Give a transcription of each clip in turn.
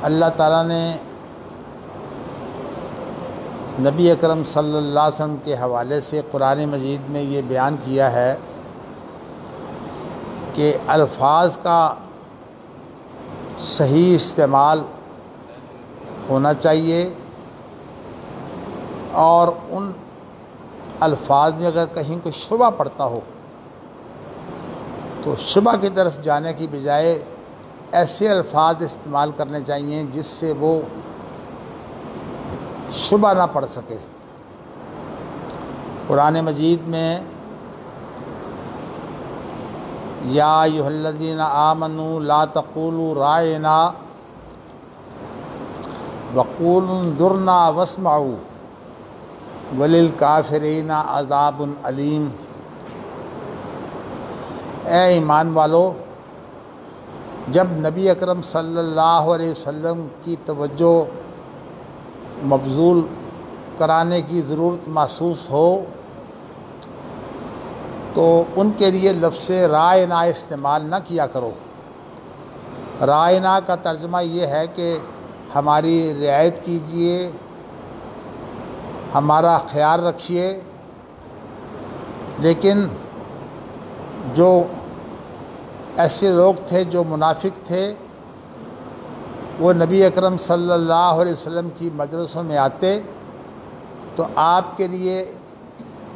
اللہ تعالیٰ نے نبی اکرم صلی اللہ علیہ وسلم کے حوالے سے قرآن مجید میں یہ بیان کیا ہے کہ الفاظ کا صحیح استعمال ہونا چاہیے، اور ان الفاظ میں اگر کہیں کوئی شبہ پڑتا ہو تو شبہ کی طرف جانے کی بجائے ایسے الفاظ استعمال کرنے چاہیے جس سے وہ شبہ نہ پڑ سکے۔ قرآن مجید میں یا ایھا الذین آمنوا لا تقولوا رائنا وقولوا انظرنا واسمعوا وللکافرین عذاب علیم۔ اے ایمان والو، جب نبی اکرم صلی اللہ علیہ وسلم کی توجہ مبذول کرانے کی ضرورت محسوس ہو تو ان کے لیے لفظ رائنا استعمال نہ کیا کرو۔ رائنا کا ترجمہ یہ ہے کہ ہماری رعایت کیجئے، ہمارا خیال رکھیے، لیکن جو ایسے لوگ تھے جو منافق تھے وہ نبی اکرم صلی اللہ علیہ وسلم کی مجلسوں میں آتے تو آپ کے لیے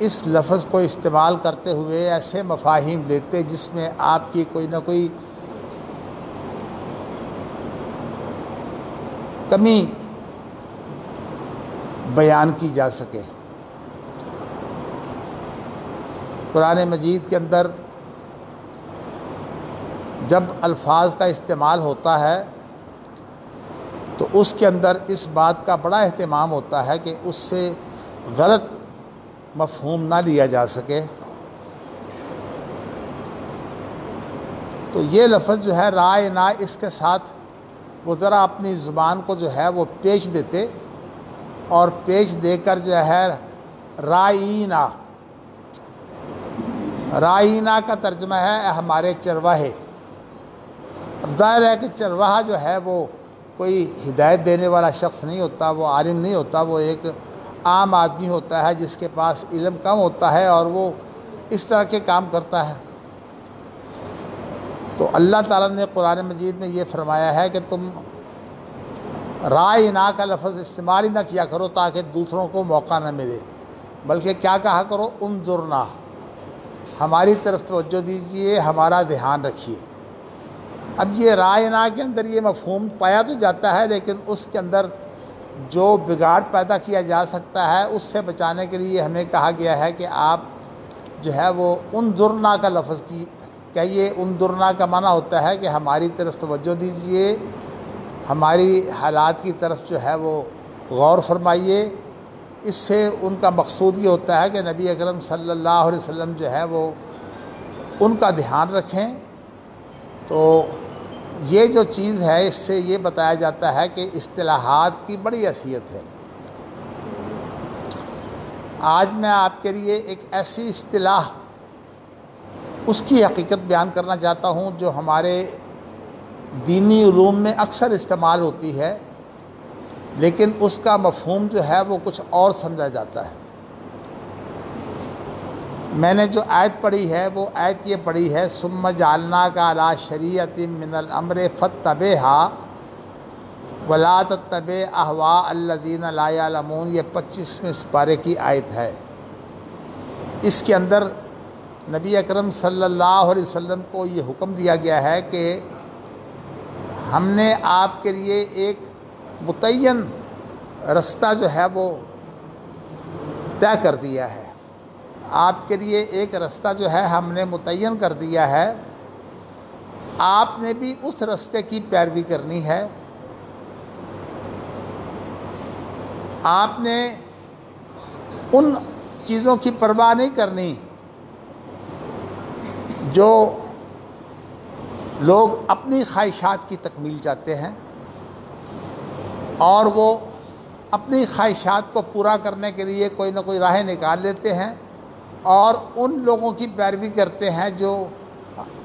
اس لفظ کو استعمال کرتے ہوئے ایسے مفاہیم دیتے جس میں آپ کی کوئی نہ کوئی کمی بیان کی جا سکے۔ قرآن مجید کے اندر جب الفاظ کا استعمال ہوتا ہے تو اس کے اندر اس بات کا بڑا اہتمام ہوتا ہے کہ اس سے غلط مفہوم نہ لیا جا سکے۔ تو یہ لفظ جو ہے رائنا، اس کے ساتھ وہ ذرا اپنی زبان کو جو ہے وہ پیچ دیتے، اور پیچ دے کر جو ہے رائینا، رائینا کا ترجمہ ہے اے ہمارے چرواہے۔ اب ظاہر ہے کہ چرواہا جو ہے وہ کوئی ہدایت دینے والا شخص نہیں ہوتا، وہ عالم نہیں ہوتا، وہ ایک عام آدمی ہوتا ہے جس کے پاس علم کم ہوتا ہے اور وہ اس طرح کے کام کرتا ہے۔ تو اللہ تعالیٰ نے قرآن مجید میں یہ فرمایا ہے کہ تم رائنا کا لفظ استعمال ہی نہ کیا کرو تاکہ دوسروں کو موقع نہ ملے، بلکہ کیا کہا کرو، انظرنا، ہماری طرف توجہ دیجئے، ہمارا دھیان رکھیے۔ اب یہ رائنا کے اندر یہ مفہوم پایا تو جاتا ہے، لیکن اس کے اندر جو بگاڑ پیدا کیا جا سکتا ہے اس سے بچانے کے لیے ہمیں کہا گیا ہے کہ آپ جو ہے وہ انظرنا کا لفظ کی کہیے۔ انظرنا کا معنی ہوتا ہے کہ ہماری طرف توجہ دیجئے، ہماری حالات کی طرف جو ہے وہ غور فرمائیے۔ اس سے ان کا مقصود یہ ہوتا ہے کہ نبی اکرم صلی اللہ علیہ وسلم جو ہے وہ ان کا دھیان رکھیں۔ تو یہ جو چیز ہے اس سے یہ بتایا جاتا ہے کہ اصطلاحات کی بڑی حیثیت ہے۔ آج میں آپ کے لیے ایک ایسی اصطلاح، اس کی حقیقت بیان کرنا چاہتا ہوں جو ہمارے دینی علوم میں اکثر استعمال ہوتی ہے، لیکن اس کا مفہوم جو ہے وہ کچھ اور سمجھا جاتا ہے۔ میں نے جو آیت پڑھی ہے وہ آیت یہ پڑھی ہے، ثم جعلناک علی شریعۃ من الامر فاتبعھا ولا تتبع اہواء الذین لا یعلمون۔ یہ 25ویں سپارے کی آیت ہے۔ اس کے اندر نبی اکرم صلی اللہ علیہ وسلم کو یہ حکم دیا گیا ہے کہ ہم نے آپ کے لیے ایک متعین رستہ جو ہے وہ طے کر دیا ہے۔ آپ کے لیے ایک رستہ جو ہے ہم نے متعین کر دیا ہے، آپ نے بھی اس رستے کی پیروی کرنی ہے۔ آپ نے ان چیزوں کی پرواہ نہیں کرنی جو لوگ اپنی خواہشات کی تکمیل چاہتے ہیں، اور وہ اپنی خواہشات کو پورا کرنے کے لیے کوئی نہ کوئی راہیں نکال لیتے ہیں، اور ان لوگوں کی پیروی کرتے ہیں جو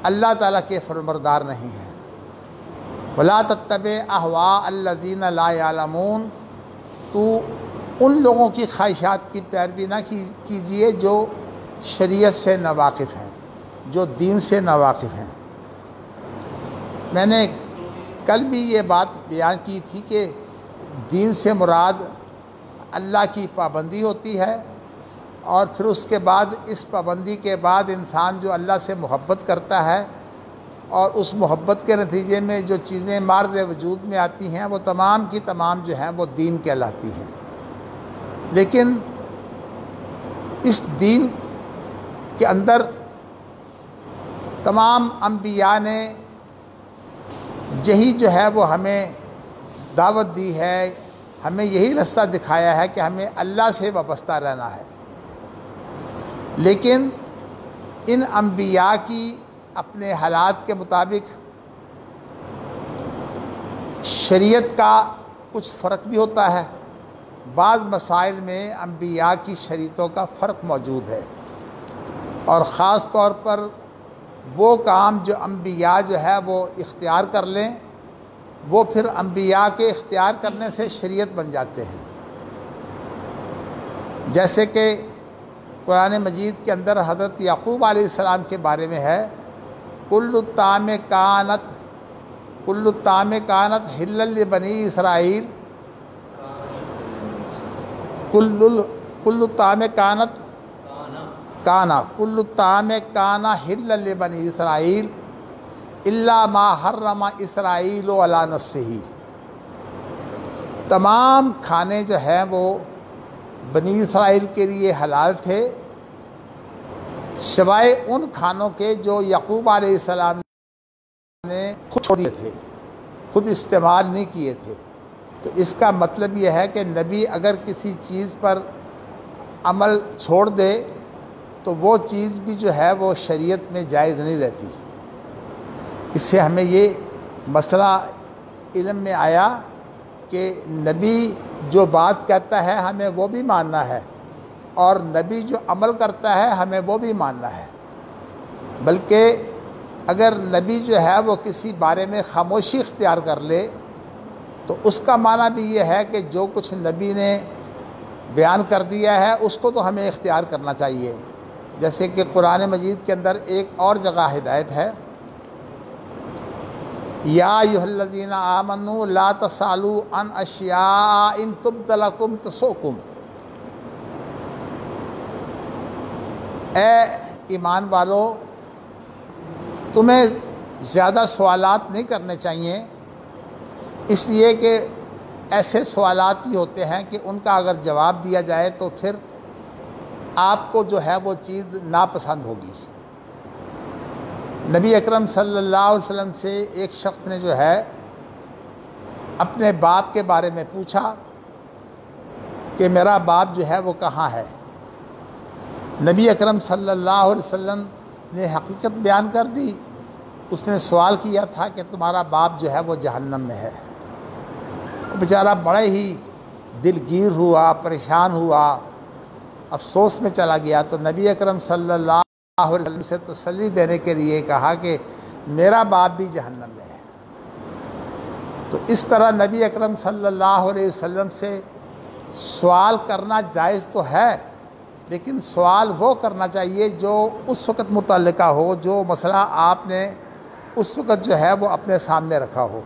اللہ تعالیٰ کے فرمانبردار نہیں ہیں۔ ولا تتبع اہواء الذین لا یعلمون، تو ان لوگوں کی خواہشات کی پیروی نہ کیجیے جو شریعت سے ناواقف ہیں، جو دین سے ناواقف ہیں۔ میں نے کل بھی یہ بات بیان کی تھی کہ دین سے مراد اللہ کی پابندی ہوتی ہے، اور پھر اس کے بعد اس پابندی کے بعد انسان جو اللہ سے محبت کرتا ہے اور اس محبت کے نتیجے میں جو چیزیں مارد وجود میں آتی ہیں وہ تمام کی تمام جو ہیں وہ دین کہلاتی ہیں۔ لیکن اس دین کے اندر تمام انبیاء نے یہی جو ہے وہ ہمیں دعوت دی ہے، ہمیں یہی رستہ دکھایا ہے کہ ہمیں اللہ سے وابستہ رہنا ہے۔ لیکن ان انبیاء کی اپنے حالات کے مطابق شریعت کا کچھ فرق بھی ہوتا ہے، بعض مسائل میں انبیاء کی شریعتوں کا فرق موجود ہے، اور خاص طور پر وہ کام جو انبیاء جو ہے وہ اختیار کر لیں وہ پھر انبیاء کے اختیار کرنے سے شریعت بن جاتے ہیں۔ جیسے کہ قرآن مجید کے اندر حضرت یعقوب علیہ السلام کے بارے میں ہے، کل الطعام کانت حلا لبنی اسرائیل، کل الطعام کانا حلا لبنی اسرائیل الا ما حرم اسرائیل علی نفسہ، تمام کھانے جو ہیں وہ بنی اسرائیل کے لیے حلال تھے سوائے ان کھانوں کے جو یعقوب علیہ السلام نے خود چھوڑے تھے، خود استعمال نہیں کیے تھے۔ تو اس کا مطلب یہ ہے کہ نبی اگر کسی چیز پر عمل چھوڑ دے تو وہ چیز بھی جو ہے وہ شریعت میں جائز نہیں رہتی۔ اس سے ہمیں یہ مسئلہ علم میں آیا کہ نبی جو بات کہتا ہے ہمیں وہ بھی ماننا ہے، اور نبی جو عمل کرتا ہے ہمیں وہ بھی ماننا ہے۔ بلکہ اگر نبی جو ہے وہ کسی بارے میں خاموشی اختیار کر لے تو اس کا معنی بھی یہ ہے کہ جو کچھ نبی نے بیان کر دیا ہے اس کو تو ہمیں اختیار کرنا چاہیے۔ جیسے کہ قرآن مجید کے اندر ایک اور جگہ ہدایت ہے، یا ایھا الذین آمنوا لا تسألوا عن اشیاء ان تبد لکم تسؤکم، اے ایمان والو تمہیں زیادہ سوالات نہیں کرنے چاہیے، اس لیے کہ ایسے سوالات بھی ہوتے ہیں کہ ان کا اگر جواب دیا جائے تو پھر آپ کو جو ہے وہ چیز ناپسند ہوگی۔ نبی اکرم صلی اللہ علیہ وسلم سے ایک شخص نے جو ہے اپنے باپ کے بارے میں پوچھا کہ میرا باپ جو ہے وہ کہاں ہے۔ نبی اکرم صلی اللہ علیہ وسلم نے حقیقت بیان کر دی۔ اس نے سوال کیا تھا کہ تمہارا باپ جو ہے وہ جہنم میں ہے۔ بیچارہ بڑے ہی دلگیر ہوا، پریشان ہوا، افسوس میں چلا گیا۔ تو نبی اکرم صلی اللہ علیہ وسلم سے تسلی دینے کے لیے کہا کہ میرا باپ بھی جہنم میں ہے۔ تو اس طرح نبی اکرم صلی اللہ علیہ وسلم سے سوال کرنا جائز تو ہے، لیکن سوال وہ کرنا چاہیے جو اس وقت متعلقہ ہو، جو مسئلہ آپ نے اس وقت جو ہے وہ اپنے سامنے رکھا ہو۔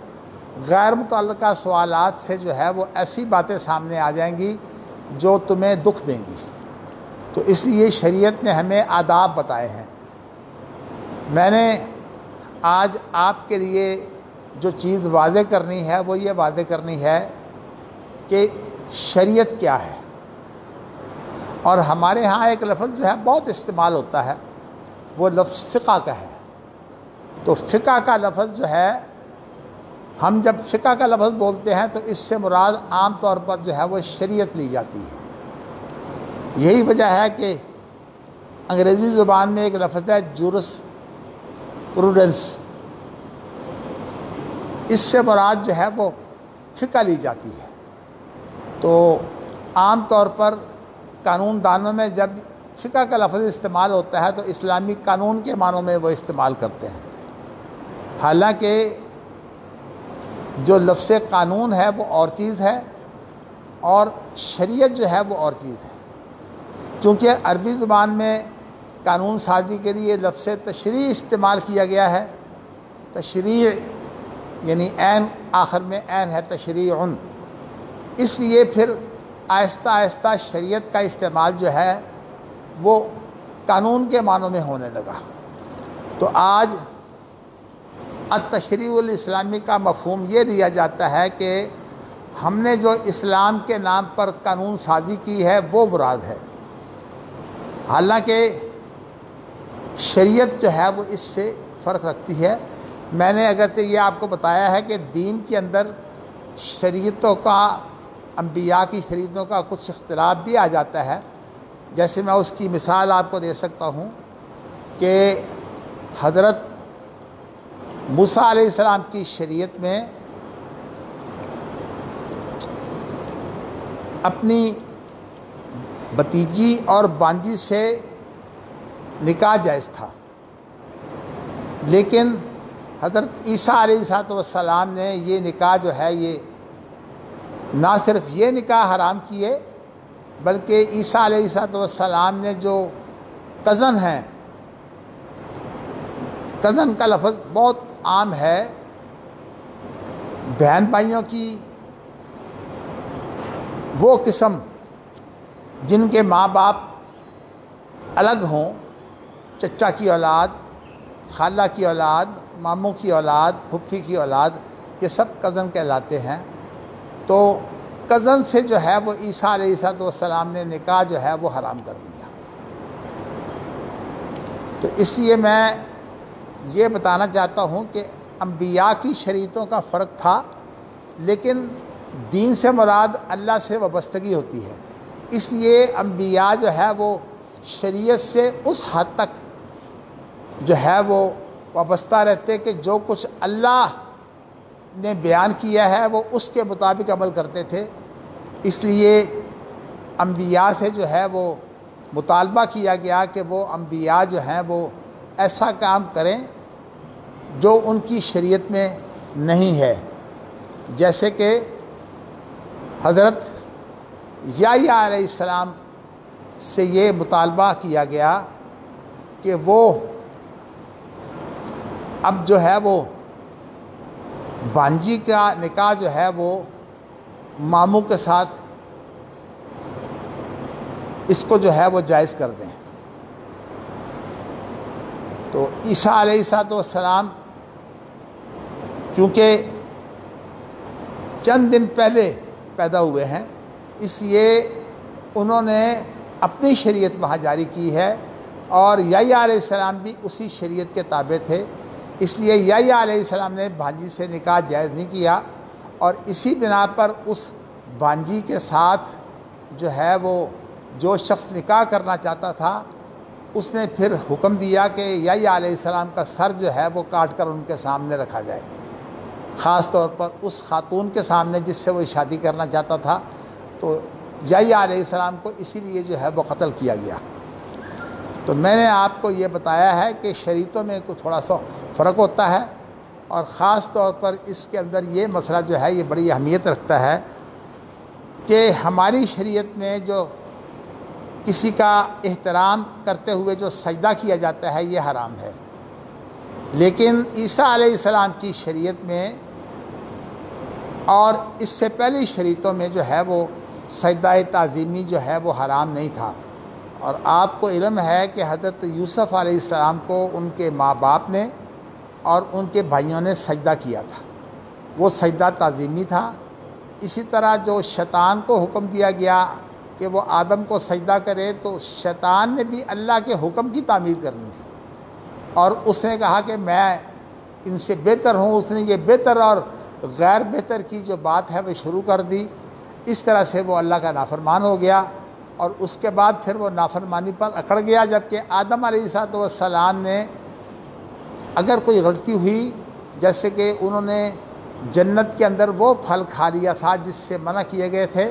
غیر متعلقہ سوالات سے جو ہے وہ ایسی باتیں سامنے آ جائیں گی جو تمہیں دکھ دیں گی۔ تو اس لیے شریعت نے ہمیں آداب بتائے ہیں۔ میں نے آج آپ کے لیے جو چیز واضح کرنی ہے وہ یہ واضح کرنی ہے کہ شریعت کیا ہے۔ اور ہمارے ہاں ایک لفظ جو ہے بہت استعمال ہوتا ہے، وہ لفظ فقہ کا ہے۔ تو فقہ کا لفظ جو ہے، ہم جب فقہ کا لفظ بولتے ہیں تو اس سے مراد عام طور پر جو ہے وہ شریعت لی جاتی ہے۔ یہی وجہ ہے کہ انگریزی زبان میں ایک لفظ ہے جورس پروڈنس، اس سے مراد جو ہے وہ فقہ لی جاتی ہے۔ تو عام طور پر قانون دانوں میں جب فقہ کا لفظ استعمال ہوتا ہے تو اسلامی قانون کے معنوں میں وہ استعمال کرتے ہیں۔ حالانکہ جو لفظ قانون ہے وہ اور چیز ہے اور شریعت جو ہے وہ اور چیز ہے۔ کیونکہ عربی زبان میں قانون سازی کے لیے لفظ تشریع استعمال کیا گیا ہے۔ تشریع یعنی عین، آخر میں عین ہے، تشریعن، اس لیے پھر آہستہ آہستہ شریعت کا استعمال جو ہے وہ قانون کے معنوں میں ہونے لگا۔ تو آج التشریع الاسلامی کا مفہوم یہ لیا جاتا ہے کہ ہم نے جو اسلام کے نام پر قانون سازی کی ہے وہ مراد ہے، حالانکہ شریعت جو ہے وہ اس سے فرق رکھتی ہے۔ میں نے اگرچہ یہ آپ کو بتایا ہے کہ دین کے اندر شریعتوں کا، انبیاء کی شریعتوں کا کچھ اختلاف بھی آ جاتا ہے، جیسے میں اس کی مثال آپ کو دے سکتا ہوں کہ حضرت موسیٰ علیہ السلام کی شریعت میں اپنی بھتیجی اور بانجی سے نکاح جائز تھا، لیکن حضرت عیسیٰ علیہ السلام نے یہ نکاح جو ہے یہ نہ صرف یہ نکاح حرام کیے، بلکہ عیسیٰ علیہ السلام نے جو کزن ہیں، کزن کا لفظ بہت عام ہے، بہن بھائیوں کی وہ قسم جن کے ماں باپ الگ ہوں، چچا کی اولاد، خالہ کی اولاد، ماموں کی اولاد، پھپھی کی اولاد، یہ سب کزن کہلاتے ہیں۔ تو کزن سے جو ہے وہ عیسیٰ علیہ السلام نے نکاح جو ہے وہ حرام کر دیا۔ تو اس لیے میں یہ بتانا چاہتا ہوں کہ انبیاء کی شریعتوں کا فرق تھا، لیکن دین سے مراد اللہ سے وابستگی ہوتی ہے، اس لیے انبیاء جو ہے وہ شریعت سے اس حد تک جو ہے وہ وابستہ رہتے کہ جو کچھ اللہ نے بیان کیا ہے وہ اس کے مطابق عمل کرتے تھے۔ اس لیے انبیاء سے جو ہے وہ مطالبہ کیا گیا کہ وہ انبیاء جو ہیں وہ ایسا کام کریں جو ان کی شریعت میں نہیں ہے، جیسے کہ حضرت یحییٰ علیہ السلام سے یہ مطالبہ کیا گیا کہ وہ اب جو ہے وہ بانجی کا نکاح جو ہے وہ ماموں کے ساتھ اس کو جو ہے وہ جائز کر دیں۔ تو عیسیٰ علیہ السلام چونکہ چند دن پہلے پیدا ہوئے ہیں، اس لیے انہوں نے اپنی شریعت وہاں جاری کی ہے، اور یحییٰ علیہ السلام بھی اسی شریعت کے تابع تھے، اس لیے یحییٰ علیہ السلام نے بھانجی سے نکاح جائز نہیں کیا، اور اسی بنا پر اس بھانجی کے ساتھ جو ہے وہ جو شخص نکاح کرنا چاہتا تھا اس نے پھر حکم دیا کہ یحییٰ علیہ السلام کا سر جو ہے وہ کاٹ کر ان کے سامنے رکھا جائے، خاص طور پر اس خاتون کے سامنے جس سے وہ شادی کرنا چاہتا تھا۔ تو یحییٰ علیہ السلام کو اسی لیے جو ہے وہ قتل کیا گیا۔ تو میں نے آپ کو یہ بتایا ہے کہ شریعتوں میں کوئی تھوڑا سا فرق ہوتا ہے، اور خاص طور پر اس کے اندر یہ مسئلہ جو ہے یہ بڑی اہمیت رکھتا ہے کہ ہماری شریعت میں جو کسی کا احترام کرتے ہوئے جو سجدہ کیا جاتا ہے یہ حرام ہے، لیکن عیسیٰ علیہ السلام کی شریعت میں اور اس سے پہلی شریعتوں میں جو ہے وہ سجدہ تعظیمی جو ہے وہ حرام نہیں تھا۔ اور آپ کو علم ہے کہ حضرت یوسف علیہ السلام کو ان کے ماں باپ نے اور ان کے بھائیوں نے سجدہ کیا تھا، وہ سجدہ تعظیمی تھا۔ اسی طرح جو شیطان کو حکم دیا گیا کہ وہ آدم کو سجدہ کرے، تو شیطان نے بھی اللہ کے حکم کی تعمیل کرنی تھی، اور اس نے کہا کہ میں ان سے بہتر ہوں، اس نے یہ بہتر اور غیر بہتر کی جو بات ہے وہ شروع کر دی، اس طرح سے وہ اللہ کا نافرمان ہو گیا، اور اس کے بعد پھر وہ نافرمانی پر اکڑ گیا۔ جبکہ آدم علیہ السلام نے اگر کوئی غلطی ہوئی، جیسے کہ انہوں نے جنت کے اندر وہ پھل کھا لیا تھا جس سے منع کیے گئے تھے،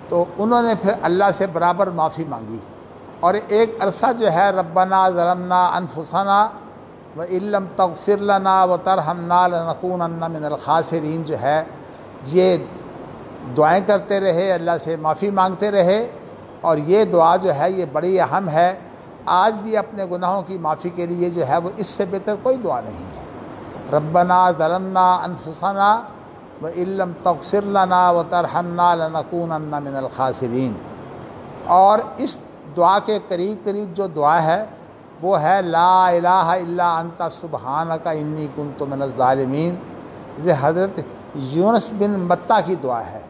تو انہوں نے پھر اللہ سے برابر معافی مانگی، اور ایک عرصہ جو ہے ربنا ظلمنا انفسنا وَإِن لَّمْ تَغْفِرْ لَنَا وَتَرْحَمْنَا لَنَكُونَنَّ مِنَ الْخَاسِرِينَ جو ہے یہ دعائیں کرتے رہے، اللہ سے معافی مانگتے رہے، اور یہ دعا جو ہے یہ بڑی اہم ہے۔ آج بھی اپنے گناہوں کی معافی کے لیے جو ہے وہ اس سے بہتر کوئی دعا نہیں ہے۔ ربنا ظلمنا انفسنا وَإِن لَّمْ تَغْفِرْ لَنَا وَتَرْحَمْنَا لَنَكُونَنَّ مِنَ الْخَاسِرِينَ۔ اور اس دعا کے قریب قریب جو دعا ہے وہ ہے لا الہ الا انت سبحانک انی کنت من الظالمین۔ یہ حضرت یونس بن متیٰ کی دعا ہے۔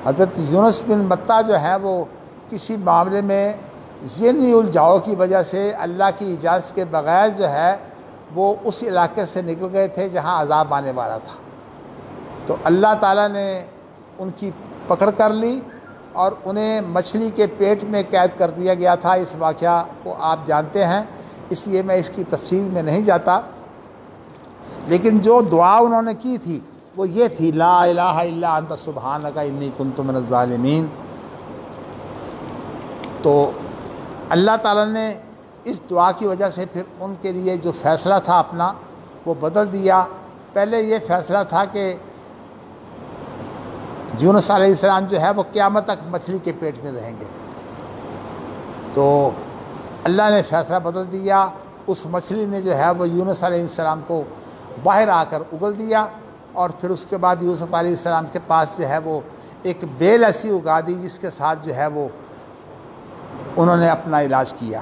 حضرت یونس بن متیٰ جو ہے وہ کسی معاملے میں ذہنی الجھاؤ کی وجہ سے اللہ کی اجازت کے بغیر جو ہے وہ اس علاقے سے نکل گئے تھے جہاں عذاب آنے والا تھا، تو اللہ تعالیٰ نے ان کی پکڑ کر لی اور انہیں مچھلی کے پیٹ میں قید کر دیا گیا تھا۔ اس واقعہ کو آپ جانتے ہیں، اس لیے میں اس کی تفصیل میں نہیں جاتا، لیکن جو دعا انہوں نے کی تھی وہ یہ تھی لا الہ الا انت سبحانک انی کنت من الظالمین۔ تو اللہ تعالیٰ نے اس دعا کی وجہ سے پھر ان کے لیے جو فیصلہ تھا اپنا وہ بدل دیا۔ پہلے یہ فیصلہ تھا کہ یونس علیہ السلام جو ہے وہ قیامت تک مچھلی کے پیٹ میں رہیں گے، تو اللہ نے فیصلہ بدل دیا۔ اس مچھلی نے جو ہے وہ یونس علیہ السلام کو باہر آ کر اگل دیا، اور پھر اس کے بعد یوسف علیہ السلام کے پاس جو ہے وہ ایک بیل ایسی اگا دی جس کے ساتھ جو ہے وہ انہوں نے اپنا علاج کیا۔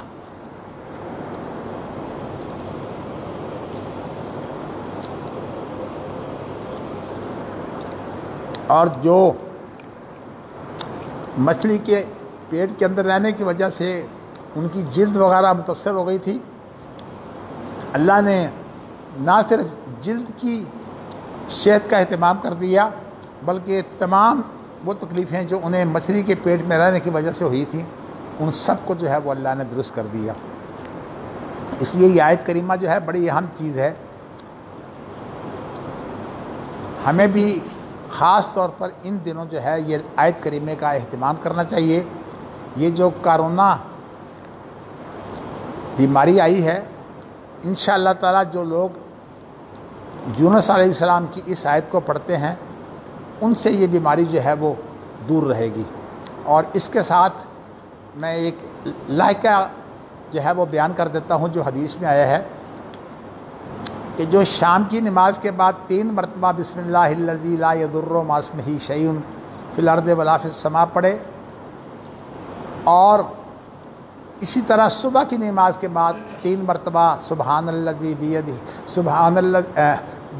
اور جو مچھلی کے پیٹ کے اندر رہنے کی وجہ سے ان کی جلد وغیرہ متاثر ہو گئی تھی، اللہ نے نہ صرف جلد کی صحت کا اہتمام کر دیا بلکہ تمام وہ تکلیفیں جو انہیں مچھلی کے پیٹ میں رہنے کی وجہ سے ہوئی تھیں ان سب کو جو ہے وہ اللہ نے درست کر دیا۔ اس لیے یہ آیت کریمہ جو ہے بڑی اہم چیز ہے، ہمیں بھی خاص طور پر ان دنوں جو ہے یہ آیت کریمہ کا اہتمام کرنا چاہیے۔ یہ جو کرونا بیماری آئی ہے، انشاءاللہ تعالیٰ جو لوگ یونس علیہ السلام کی اس آیت کو پڑھتے ہیں ان سے یہ بیماری جو ہے وہ دور رہے گی۔ اور اس کے ساتھ میں ایک لائحہ جو ہے وہ بیان کر دیتا ہوں جو حدیث میں آیا ہے کہ جو شام کی نماز کے بعد 3 مرتبہ بسم اللہ الذی لا یضر مع اسمہ شیء فی الارض ولا فی السماء پڑھے، اور اسی طرح صبح کی نماز کے بعد 3 مرتبہ سبحان الذی بیدہ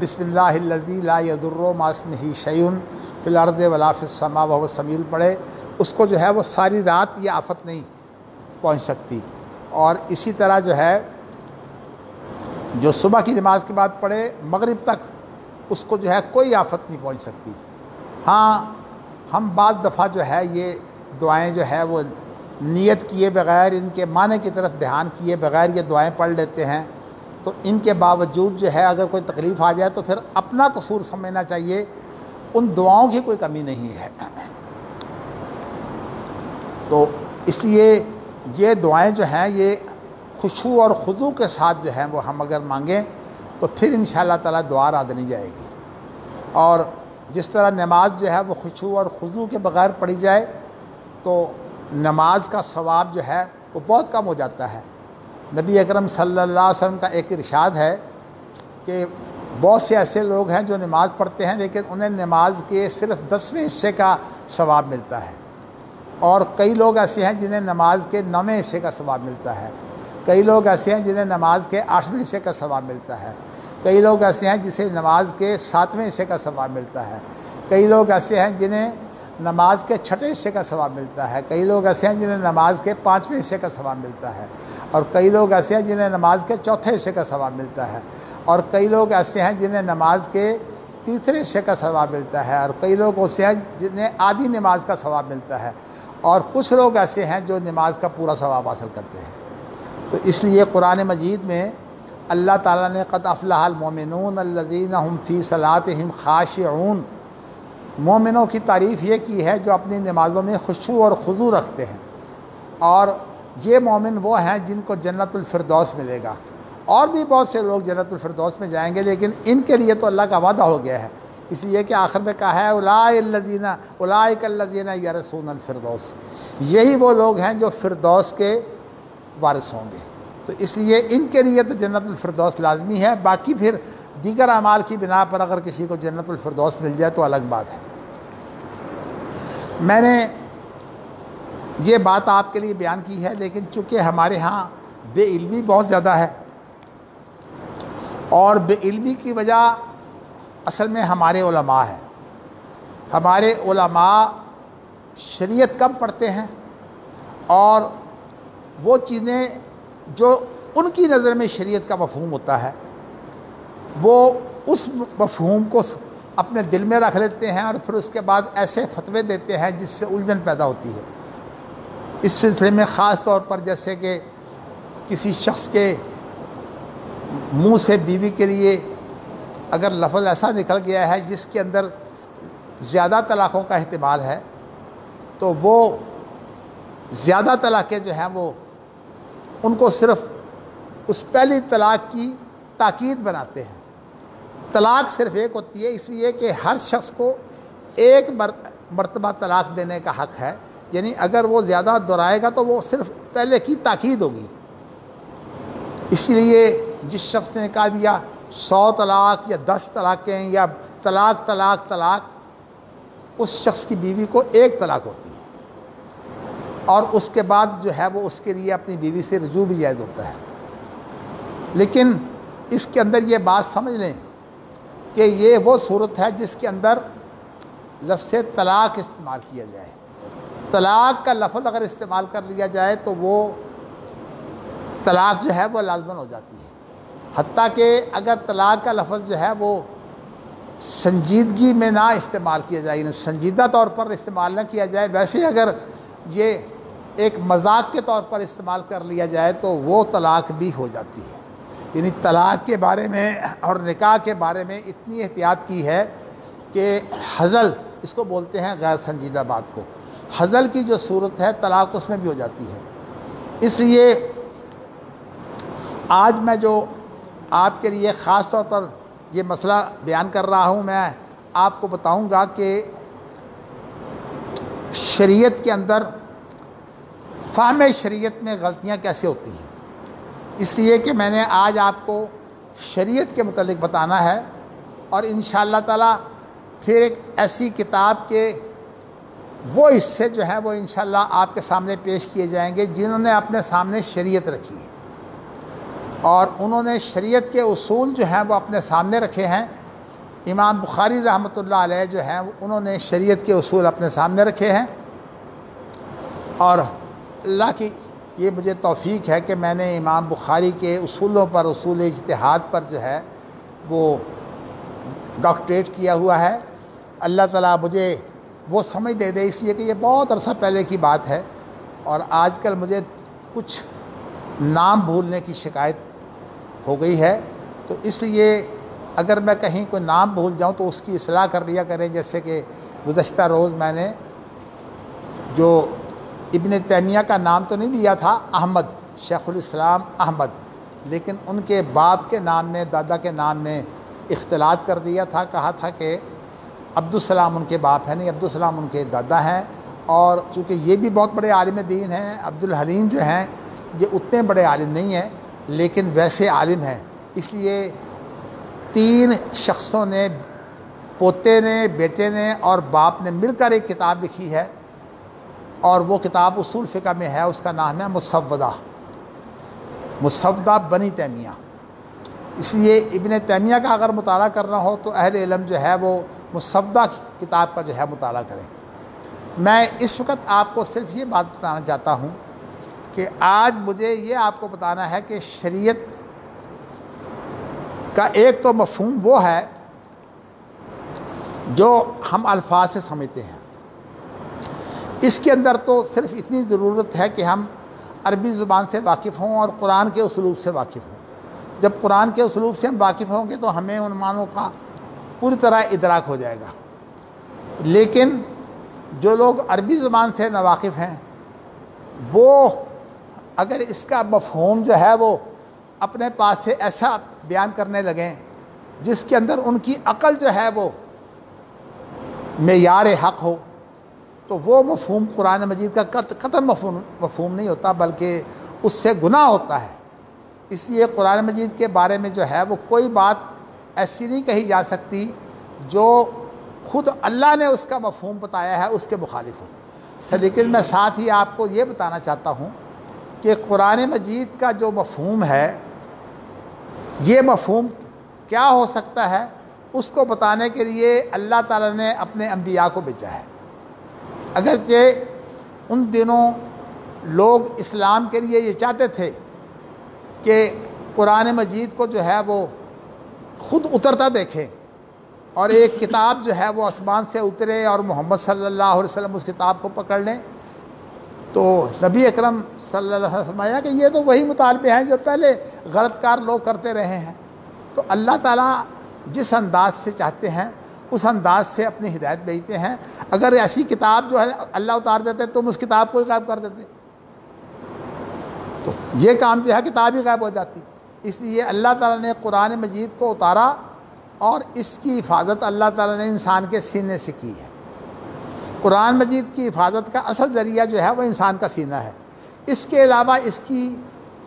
بسم اللہ الذی لا یضر مع اسمہ شیء فی الارض ولا فی السماء وهو السمیع پڑھے، اس کو جو ہے وہ ساری رات یہ آفت نہیں پہنچ سکتی۔ اور اسی طرح جو ہے جو صبح کی نماز کے بعد پڑھے مغرب تک اس کو جو ہے کوئی آفت نہیں پہنچ سکتی۔ ہاں ہم بعض دفعہ جو ہے یہ دعائیں جو ہے وہ نیت کیے بغیر، ان کے معنی کی طرف دھیان کیے بغیر یہ دعائیں پڑھ لیتے ہیں، تو ان کے باوجود جو ہے اگر کوئی تکلیف آ جائے تو پھر اپنا قصور سمجھنا چاہیے، ان دعاؤں کی کوئی کمی نہیں ہے۔ تو اس لیے یہ دعائیں جو ہیں یہ خشوع اور خضوع کے ساتھ جو ہیں وہ ہم اگر مانگیں تو پھر انشاءاللہ تعالیٰ دعا رد نہیں جائے گی۔ اور جس طرح نماز جو ہے وہ خشوع اور خضوع کے بغیر پڑھی جائے تو نماز کا ثواب جو ہے وہ بہت کم ہو جاتا ہے۔ نبی اکرم صلی اللہ علیہ وسلم کا ایک ارشاد ہے کہ بہت سے ایسے لوگ ہیں جو نماز پڑھتے ہیں لیکن انہیں نماز کے صرف 10ویں حصے کا ثواب ملتا ہے، اور کئی لوگ ایسے ہیں جنہیں نماز کے 9ویں حصے کا ثواب ملتا ہے، کئی لوگ ایسے ہیں جنہیں نماز کے 8ویں حصے کا ثواب ملتا ہے، کئی لوگ ایسے ہیں جسے نماز کے 7ویں حصے کا ثواب ملتا ہے، کئی لوگ ایسے ہیں جنہیں نماز کے 6ٹھے حصے کا ثواب ملتا ہے، کئی لوگ ایسے ہیں جنہیں نماز کے 5ویں حصے کا ثواب ملتا ہے، اور کئی لوگ ایسے ہیں جنہیں نماز کے 4تھے حصے کا ثواب ملتا ہے، اور کئی لوگ ایسے ہیں جنہیں نماز کے 3رے حصے کا ثواب ملتا ہے، اور کئی لوگ ایسے ہیں جنہیں آدھی نماز کا ثواب ملتا ہے، اور کچھ لوگ ایسے ہیں جو نماز کا پورا ثواب حاصل کرتے ہیں۔ تو اس لیے قرآن مجید میں اللہ تعالیٰ نے قد افلح المؤمنون الذین هم فی صلاتهم خاشعون، مومنوں کی تعریف یہ کی ہے جو اپنی نمازوں میں خشوع اور خضوع رکھتے ہیں، اور یہ مومن وہ ہیں جن کو جنت الفردوس ملے گا، اور بھی بہت سے لوگ جنت الفردوس میں جائیں گے، لیکن ان کے لیے تو اللہ کا وعدہ ہو گیا ہے، اس لیے کہ آخر میں کہا ہے اولئک الذین یرثون الفردوس، یہی وہ لوگ ہیں جو فردوس کے وارث ہوں گے، تو اس لیے ان کے لیے تو جنت الفردوس لازمی ہے۔ باقی پھر دیگر اعمال کی بنا پر اگر کسی کو جنت الفردوس مل جائے تو الگ بات ہے۔ میں نے یہ بات آپ کے لیے بیان کی ہے، لیکن چونکہ ہمارے ہاں بے علمی بہت زیادہ ہے، اور بے علمی کی وجہ اصل میں ہمارے علماء ہیں۔ ہمارے علماء شریعت کم پڑھتے ہیں، اور وہ چیزیں جو ان کی نظر میں شریعت کا مفہوم ہوتا ہے وہ اس مفہوم کو اپنے دل میں رکھ لیتے ہیں، اور پھر اس کے بعد ایسے فتوے دیتے ہیں جس سے الجھن پیدا ہوتی ہے۔ اس سلسلے میں خاص طور پر جیسے کہ کسی شخص کے منہ سے بیوی کے لیے اگر لفظ ایسا نکل گیا ہے جس کے اندر زیادہ طلاقوں کا احتمال ہے، تو وہ زیادہ طلاقیں جو ہیں وہ ان کو صرف اس پہلی طلاق کی تاکید بناتے ہیں۔ طلاق صرف ایک ہوتی ہے، اس لیے کہ ہر شخص کو ایک مرتبہ طلاق دینے کا حق ہے، یعنی اگر وہ زیادہ دہرائے گا تو وہ صرف پہلے کی تاکید ہوگی۔ اس لیے جس شخص نے کہا دیا 100 طلاق یا 10 طلاقیں یا طلاق طلاق طلاق، اس شخص کی بیوی کو ایک طلاق ہوتی ہے، اور اس کے بعد جو ہے وہ اس کے لیے اپنی بیوی سے رجوع بھی جائز ہوتا ہے۔ لیکن اس کے اندر یہ بات سمجھ لیں کہ یہ وہ صورت ہے جس کے اندر لفظ طلاق استعمال کیا جائے۔ طلاق کا لفظ اگر استعمال کر لیا جائے تو وہ طلاق جو ہے وہ لازماً ہو جاتی ہے، حتیٰ کہ اگر طلاق کا لفظ جو ہے وہ سنجیدگی میں نہ استعمال کیا جائے، یعنی سنجیدہ طور پر استعمال نہ کیا جائے، ویسے اگر یہ ایک مذاق کے طور پر استعمال کر لیا جائے تو وہ طلاق بھی ہو جاتی ہے۔ یعنی طلاق کے بارے میں اور نکاح کے بارے میں اتنی احتیاط کی ہے کہ ہزل اس کو بولتے ہیں، غیر سنجیدہ بات کو، ہزل کی جو صورت ہے طلاق اس میں بھی ہو جاتی ہے۔ اس لیے آج میں جو آپ کے لیے خاص طور پر یہ مسئلہ بیان کر رہا ہوں، میں آپ کو بتاؤں گا کہ شریعت کے اندر فہم شریعت میں غلطیاں کیسے ہوتی ہیں، اس لیے کہ میں نے آج آپ کو شریعت کے متعلق بتانا ہے، اور انشاءاللہ تعالی پھر ایک ایسی کتاب کے وہ حصے جو ہیں وہ انشاءاللہ آپ کے سامنے پیش کیے جائیں گے جنہوں نے اپنے سامنے شریعت رکھی ہے، اور انہوں نے شریعت کے اصول جو ہیں وہ اپنے سامنے رکھے ہیں۔ امام بخاری رحمۃ اللہ علیہ جو ہیں انہوں نے شریعت کے اصول اپنے سامنے رکھے ہیں، اور اللہ کی یہ مجھے توفیق ہے کہ میں نے امام بخاری کے اصولوں پر، اصول اجتہاد پر جو ہے وہ ڈاکٹریٹ کیا ہوا ہے۔ اللہ تعالیٰ مجھے وہ سمجھ دے دے، اس لیے کہ یہ بہت عرصہ پہلے کی بات ہے، اور آج کل مجھے کچھ نام بھولنے کی شکایت ہو گئی ہے، تو اس لیے اگر میں کہیں کوئی نام بھول جاؤں تو اس کی اصلاح کر لیا کریں۔ جیسے کہ گزشتہ روز میں نے جو ابن تیمیہ کا نام تو نہیں دیا تھا، احمد، شیخ الاسلام احمد، لیکن ان کے باپ کے نام میں، دادا کے نام میں اختلاط کر دیا تھا، کہا تھا کہ عبدالسلام ان کے باپ ہیں، نہیں، عبدالسلام ان کے دادا ہیں، اور چونکہ یہ بھی بہت بڑے عالم دین ہیں، عبدالحلیم جو ہیں یہ اتنے بڑے عالم نہیں ہیں لیکن ویسے عالم ہیں، اس لیے 3 شخصوں نے، پوتے نے، بیٹے نے اور باپ نے مل کر ایک کتاب لکھی ہے، اور وہ کتاب اصول فقہ میں ہے، اس کا نام ہے مسودہ بنی تیمیہ۔ اس لیے ابن تیمیہ کا اگر مطالعہ کرنا ہو تو اہل علم جو ہے وہ مسودہ کتاب کا جو ہے مطالعہ کریں۔ میں اس وقت آپ کو صرف یہ بات بتانا چاہتا ہوں کہ آج مجھے یہ آپ کو بتانا ہے کہ شریعت کا ایک تو مفہوم وہ ہے جو ہم الفاظ سے سمجھتے ہیں، اس کے اندر تو صرف اتنی ضرورت ہے کہ ہم عربی زبان سے واقف ہوں اور قرآن کے اسلوب سے واقف ہوں۔ جب قرآن کے اسلوب سے ہم واقف ہوں گے تو ہمیں ان معنوں کا پوری طرح ادراک ہو جائے گا، لیکن جو لوگ عربی زبان سے ناواقف ہیں وہ اگر اس کا مفہوم جو ہے وہ اپنے پاس سے ایسا بیان کرنے لگیں جس کے اندر ان کی عقل جو ہے وہ معیار حق ہو، تو وہ مفہوم قرآن مجید کا قطعاً مفہوم نہیں ہوتا، بلکہ اس سے گناہ ہوتا ہے۔ اس لیے قرآن مجید کے بارے میں جو ہے وہ کوئی بات ایسی نہیں کہی جا سکتی جو خود اللہ نے اس کا مفہوم بتایا ہے اس کے مخالف ہو۔ لیکن میں ساتھ ہی آپ کو یہ بتانا چاہتا ہوں کہ قرآن مجید کا جو مفہوم ہے، یہ مفہوم کیا ہو سکتا ہے، اس کو بتانے کے لیے اللہ تعالیٰ نے اپنے انبیاء کو بھیجا ہے۔ اگرچہ ان دنوں لوگ اسلام کے لیے یہ چاہتے تھے کہ قرآن مجید کو جو ہے وہ خود اترتا دیکھیں، اور ایک کتاب جو ہے وہ آسمان سے اترے اور محمد صلی اللہ علیہ وسلم اس کتاب کو پکڑ لیں، تو نبی اکرم صلی اللہ علیہ وسلم نے فرمایا کہ یہ تو وہی مطالبے ہیں جو پہلے غلط کار لوگ کرتے رہے ہیں۔ تو اللہ تعالیٰ جس انداز سے چاہتے ہیں اس انداز سے اپنی ہدایت بھیجتے ہیں۔ اگر ایسی کتاب جو ہے اللہ اتار دیتے تم اس کتاب کو ہی غائب کر دیتے، تو یہ کام جو ہے کتاب ہی غائب ہو جاتی۔ اس لیے اللہ تعالیٰ نے قرآن مجید کو اتارا اور اس کی حفاظت اللہ تعالیٰ نے انسان کے سینے سے کی ہے۔ قرآن مجید کی حفاظت کا اصل ذریعہ جو ہے وہ انسان کا سینہ ہے۔ اس کے علاوہ اس کی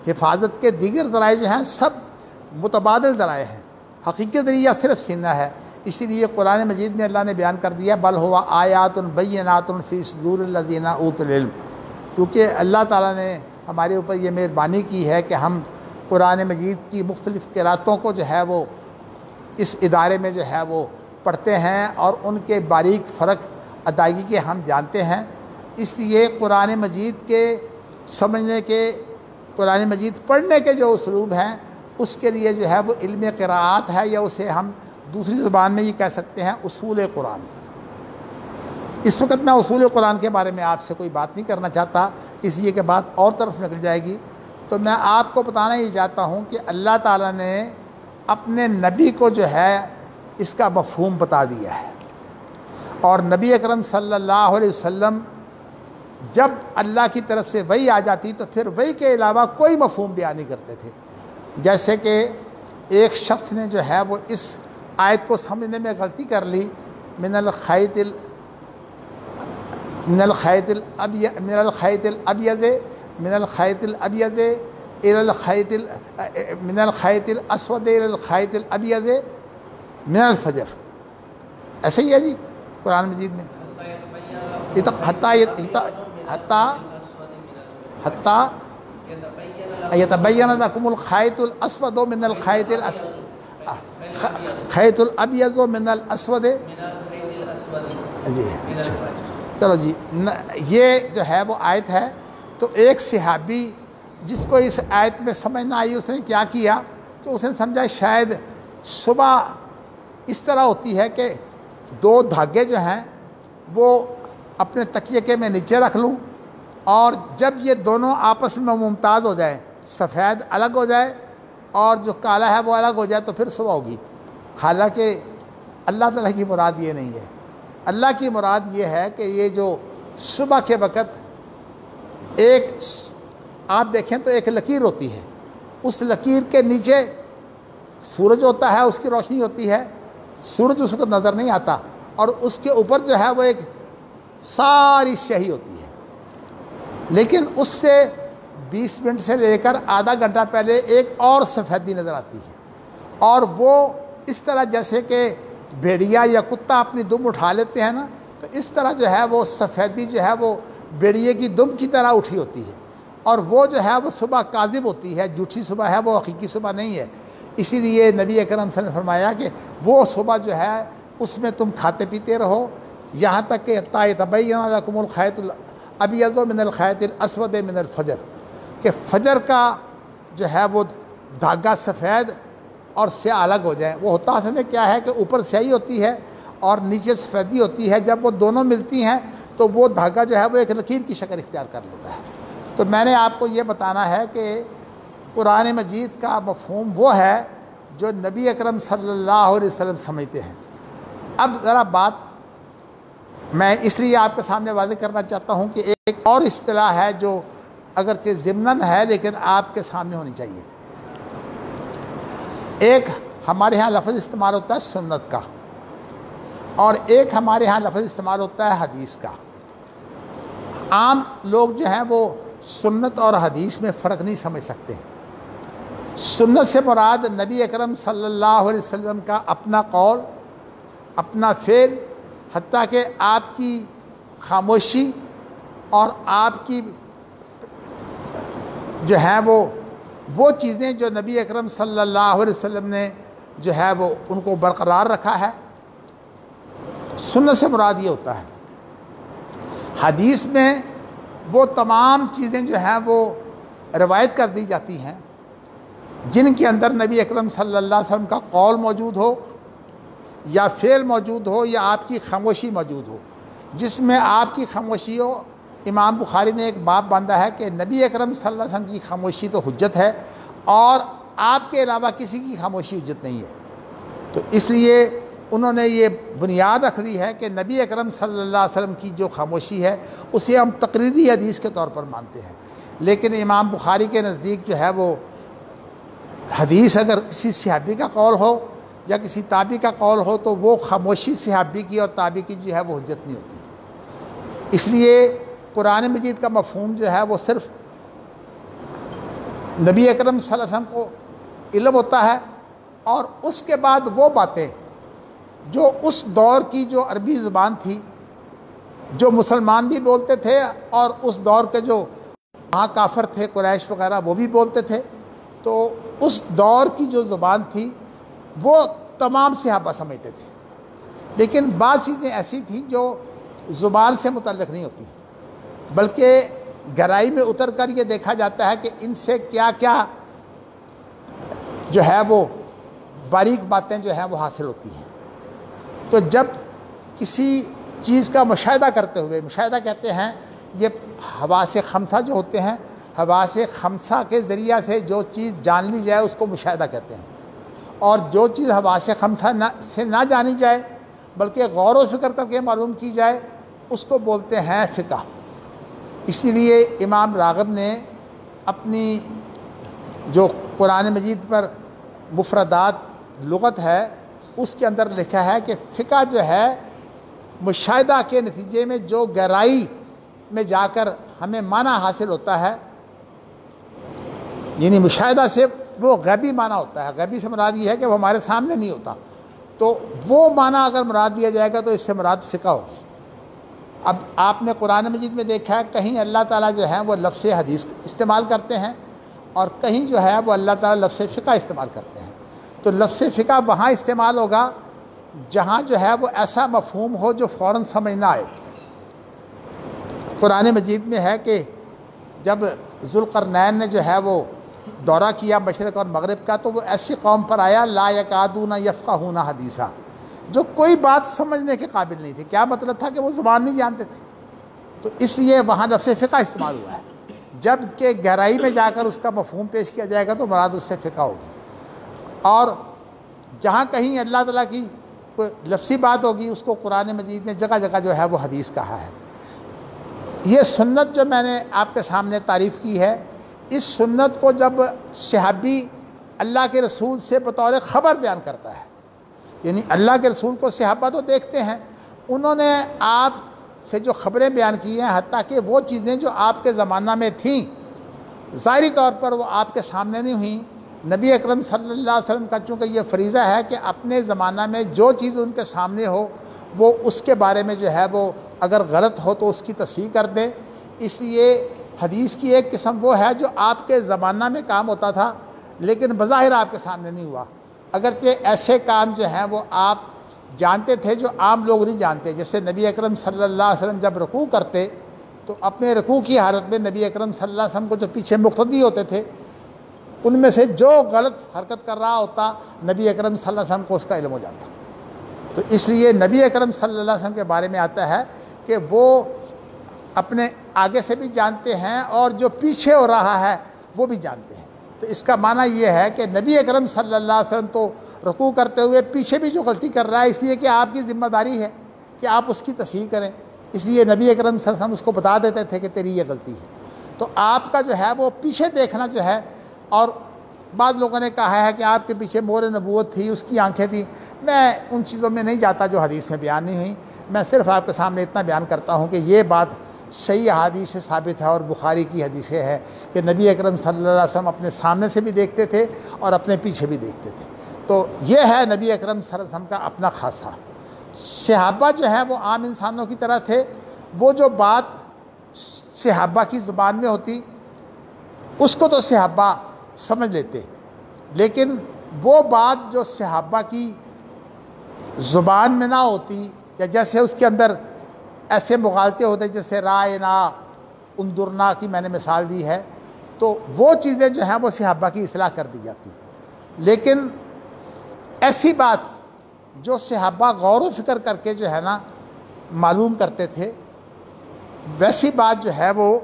حفاظت کے دیگر ذرائع جو ہیں سب متبادل ذرائع ہیں، حقیقی ذریعہ صرف سینہ ہے۔ اسی لیے قرآن مجید میں اللہ نے بیان کر دیا بل ہوا آیات بینات فی صدور الذین اوتوا العلم، کیونکہ اللہ تعالیٰ نے ہمارے اوپر یہ مہربانی کی ہے کہ ہم قرآن مجید کی مختلف قراتوں کو جو ہے وہ اس ادارے میں جو ہے وہ پڑھتے ہیں اور ان کے باریک فرق ادائیگی کے ہم جانتے ہیں۔ اس لیے قرآن مجید کے سمجھنے کے، قرآن مجید پڑھنے کے جو اسلوب ہیں اس کے لیے جو ہے وہ علم قراءات ہے، یا اسے ہم دوسری زبان میں یہ کہہ سکتے ہیں اصول قرآن۔ اس وقت میں اصول قرآن کے بارے میں آپ سے کوئی بات نہیں کرنا چاہتا، اس لیے کہ بات اور طرف نکل جائے گی۔ تو میں آپ کو بتانا یہ چاہتا ہوں کہ اللہ تعالیٰ نے اپنے نبی کو جو ہے اس کا مفہوم بتا دیا ہے، اور نبی اکرم صلی اللہ علیہ وسلم جب اللہ کی طرف سے وحی آ جاتی تو پھر وحی کے علاوہ کوئی مفہوم بیان نہیں کرتے تھے۔ جیسے کہ ایک شخص نے جو ہے وہ اس آیت کو سمجھنے میں غلطی کر لی، من الخیط الابیض من الخیط الاسود الى الخیط الابیض من الفجر، ایسے ہی ہے جی قرآن مجید میں، حتیٰ یتبین لکم الخیط الاسود من الخیط خیط الابیض من الاسود۔ جی چلو جی، یہ جو ہے وہ آیت ہے۔ تو ایک صحابی جس کو اس آیت میں سمجھ نہ آئی، اس نے کیا کیا کہ اس نے سمجھا شاید صبح اس طرح ہوتی ہے کہ دو دھاگے جو ہیں وہ اپنے تکیے کے میں نیچے رکھ لوں، اور جب یہ دونوں آپس میں ممتاز ہو جائیں، سفید الگ ہو جائے اور جو کالا ہے وہ الگ ہو جائے، تو پھر صبح ہوگی۔ حالانکہ اللہ تعالیٰ کی مراد یہ نہیں ہے۔ اللہ کی مراد یہ ہے کہ یہ جو صبح کے وقت ایک آپ دیکھیں تو ایک لکیر ہوتی ہے، اس لکیر کے نیچے سورج ہوتا ہے، اس کی روشنی ہوتی ہے، سورج اس وقت نظر نہیں آتا، اور اس کے اوپر جو ہے وہ ایک ساری سیاہی ہوتی ہے، لیکن اس سے 20 منٹ سے لے کر آدھا گھنٹہ پہلے ایک اور سفیدی نظر آتی ہے، اور وہ اس طرح جیسے کہ بھیڑیا یا کتا اپنی دم اٹھا لیتے ہیں نا، تو اس طرح جو ہے وہ سفیدی جو ہے وہ بھیڑیے کی دم کی طرح اٹھی ہوتی ہے، اور وہ جو ہے وہ صبح کاذب ہوتی ہے، جھوٹی صبح ہے، وہ حقیقی صبح نہیں ہے۔ اسی لیے نبی اکرم صلی اللہ علیہ وسلم نے فرمایا کہ وہ صبح جو ہے اس میں تم کھاتے پیتے رہو یہاں تک کہ حتیٰ یتبین لکم الخیط الابیض من الخیط الاسود من الفجر، کہ فجر کا جو ہے وہ دھاگا سفید اور سیاہ الگ ہو جائیں۔ وہ ہوتا اصل میں کیا ہے کہ اوپر سیاہی ہوتی ہے اور نیچے سفیدی ہوتی ہے، جب وہ دونوں ملتی ہیں تو وہ دھاگا جو ہے وہ ایک لکیر کی شکل اختیار کر لیتا ہے۔ تو میں نے آپ کو یہ بتانا ہے کہ قرآن مجید کا مفہوم وہ ہے جو نبی اکرم صلی اللہ علیہ وسلم سمجھتے ہیں۔ اب ذرا بات میں اس لیے آپ کے سامنے واضح کرنا چاہتا ہوں کہ ایک اور اصطلاح ہے جو اگرچہ ضمناً ہے لیکن آپ کے سامنے ہونی چاہیے۔ ایک ہمارے ہاں لفظ استعمال ہوتا ہے سنت کا، اور ایک ہمارے ہاں لفظ استعمال ہوتا ہے حدیث کا۔ عام لوگ جو ہیں وہ سنت اور حدیث میں فرق نہیں سمجھ سکتے۔ سنت سے مراد نبی اکرم صلی اللہ علیہ وسلم کا اپنا قول، اپنا فعل، حتیٰ کہ آپ کی خاموشی اور آپ کی جو ہے وہ چیزیں جو نبی اکرم صلی اللہ علیہ وسلم نے جو ہے وہ ان کو برقرار رکھا ہے۔ سنت سے مراد یہ ہوتا ہے۔ حدیث میں وہ تمام چیزیں جو ہیں وہ روایت کر دی جاتی ہیں جن کے اندر نبی اکرم صلی اللہ علیہ وسلم کا قول موجود ہو یا فعل موجود ہو یا آپ کی خاموشی موجود ہو۔ جس میں آپ کی خاموشی ہو، امام بخاری نے ایک باب باندھا ہے کہ نبی اکرم صلی اللہ علیہ وسلم کی خاموشی تو حجت ہے اور آپ کے علاوہ کسی کی خاموشی حجت نہیں ہے۔ تو اس لیے انہوں نے یہ بنیاد رکھ دی ہے کہ نبی اکرم صلی اللہ علیہ وسلم کی جو خاموشی ہے اسے ہم تقریری حدیث کے طور پر مانتے ہیں۔ لیکن امام بخاری کے نزدیک جو ہے وہ حدیث اگر کسی صحابی کا قول ہو یا کسی تابعی کا قول ہو تو وہ خاموشی صحابی کی اور تابعی کی جو ہے وہ حجت نہیں ہوتی۔ اس لیے قرآن مجید کا مفہوم جو ہے وہ صرف نبی اکرم صلی اللہ علیہ وسلم کو علم ہوتا ہے، اور اس کے بعد وہ باتیں جو اس دور کی جو عربی زبان تھی، جو مسلمان بھی بولتے تھے اور اس دور کے جو وہاں کافر تھے قریش وغیرہ وہ بھی بولتے تھے، تو اس دور کی جو زبان تھی وہ تمام صحابہ سمجھتے تھے۔ لیکن بعض چیزیں ایسی تھیں جو زبان سے متعلق نہیں ہوتی، بلکہ گہرائی میں اتر کر یہ دیکھا جاتا ہے کہ ان سے کیا کیا جو ہے وہ باریک باتیں جو ہیں وہ حاصل ہوتی ہیں۔ تو جب کسی چیز کا مشاہدہ کرتے ہوئے، مشاہدہ کہتے ہیں یہ حواس خمسہ جو ہوتے ہیں، حواس خمسہ کے ذریعہ سے جو چیز جان لی جائے اس کو مشاہدہ کہتے ہیں، اور جو چیز حواس خمسہ سے نہ جانی جائے بلکہ غور و فکر کر کے معلوم کی جائے اس کو بولتے ہیں فقہ۔ اسی لیے امام راغب نے اپنی جو قرآن مجید پر مفردات لغت ہے اس کے اندر لکھا ہے کہ فقہ جو ہے مشاہدہ کے نتیجے میں جو گہرائی میں جا کر ہمیں معنی حاصل ہوتا ہے، یعنی مشاہدہ سے وہ غیبی معنی ہوتا ہے۔ غیبی سے مراد یہ ہے کہ وہ ہمارے سامنے نہیں ہوتا، تو وہ معنی اگر مراد دیا جائے گا تو اس سے مراد فقہ ہوگی۔ اب آپ نے قرآن مجید میں دیکھا ہے کہیں اللہ تعالیٰ جو ہے وہ لفظ حدیث استعمال کرتے ہیں اور کہیں جو ہے وہ اللہ تعالیٰ لفظ فقہ استعمال کرتے ہیں۔ تو لفظ فقہ وہاں استعمال ہوگا جہاں جو ہے وہ ایسا مفہوم ہو جو فوراً سمجھ نہ آئے۔ قرآن مجید میں ہے کہ جب ذوالقرنین نے جو ہے وہ دورہ کیا مشرق اور مغرب کا تو وہ ایسی قوم پر آیا لا یکادون یفقہون حدیثا، جو کوئی بات سمجھنے کے قابل نہیں تھی۔ کیا مطلب تھا کہ وہ زبان نہیں جانتے تھے، تو اس لیے وہاں لفظ فقہ استعمال ہوا ہے۔ جب کہ گہرائی میں جا کر اس کا مفہوم پیش کیا جائے گا تو مراد اس سے فقہ ہوگی، اور جہاں کہیں اللہ تعالیٰ کی کوئی لفظی بات ہوگی اس کو قرآن مجید نے جگہ جگہ جو ہے وہ حدیث کہا ہے۔ یہ سنت جو میں نے آپ کے سامنے تعریف کی ہے، اس سنت کو جب صحابی اللہ کے رسول سے بطور خبر بیان کرتا ہے، یعنی اللہ کے رسول کو صحابہ تو دیکھتے ہیں، انہوں نے آپ سے جو خبریں بیان کی ہیں حتیٰ کہ وہ چیزیں جو آپ کے زمانہ میں تھیں ظاہری طور پر وہ آپ کے سامنے نہیں ہوئیں۔ نبی اکرم صلی اللہ علیہ وسلم کا چونکہ یہ فریضہ ہے کہ اپنے زمانہ میں جو چیز ان کے سامنے ہو وہ اس کے بارے میں جو ہے وہ اگر غلط ہو تو اس کی تصحیح کر دیں۔ اس لیے حدیث کی ایک قسم وہ ہے جو آپ کے زمانہ میں کام ہوتا تھا لیکن بظاہر آپ کے سامنے نہیں ہوا، اگرچہ ایسے کام جو ہیں وہ آپ جانتے تھے جو عام لوگ نہیں جانتے۔ جیسے نبی اکرم صلی اللہ علیہ وسلم جب رکوع کرتے تو اپنے رکوع کی حالت میں نبی اکرم صلی اللہ علیہ وسلم کو جو پیچھے مقتدی ہوتے تھے ان میں سے جو غلط حرکت کر رہا ہوتا نبی اکرم صلی اللہ علیہ وسلم کو اس کا علم ہو جاتا۔ تو اس لیے نبی اکرم صلی اللہ علیہ وسلم کے بارے میں آتا ہے کہ وہ اپنے آگے سے بھی جانتے ہیں اور جو پیچھے ہو رہا ہے وہ بھی جانتے ہیں۔ تو اس کا معنی یہ ہے کہ نبی اکرم صلی اللہ علیہ وسلم تو رکوع کرتے ہوئے پیچھے بھی جو غلطی کر رہا ہے اس لیے کہ آپ کی ذمہ داری ہے کہ آپ اس کی تصحیح کریں، اس لیے نبی اکرم صلی اللہ علیہ وسلم اس کو بتا دیتے تھے کہ تیری یہ غلطی ہے۔ تو آپ کا جو ہے وہ پیچھے دیکھنا جو ہے اور بعض لوگوں نے کہا ہے کہ آپ کے پیچھے مور نبوت تھی، اس کی آنکھیں تھیں۔ میں ان چیزوں میں نہیں جاتا جو حدیث میں بیان نہیں ہوئی، میں صرف آپ کے سامنے اتنا بیان کرتا ہوں کہ یہ بات صحیح احادیث سے ثابت ہے اور بخاری کی حدیثیں ہے کہ نبی اکرم صلی اللہ علیہ وسلم اپنے سامنے سے بھی دیکھتے تھے اور اپنے پیچھے بھی دیکھتے تھے۔ تو یہ ہے نبی اکرم صلی اللہ علیہ وسلم کا اپنا خاصہ۔ صحابہ جو ہے وہ عام انسانوں کی طرح تھے، وہ جو بات صحابہ کی زبان میں ہوتی اس کو تو صحابہ سمجھ لیتے، لیکن وہ بات جو صحابہ کی زبان میں نہ ہوتی یا جیسے اس کے اندر ایسے مغالطے ہوتے جیسے رائنا انظرنا کی میں نے مثال دی ہے، تو وہ چیزیں جو ہیں وہ صحابہ کی اصلاح کر دی جاتی۔ لیکن ایسی بات جو صحابہ غور و فکر کر کے جو ہے نا معلوم کرتے تھے، ویسی بات جو ہے وہ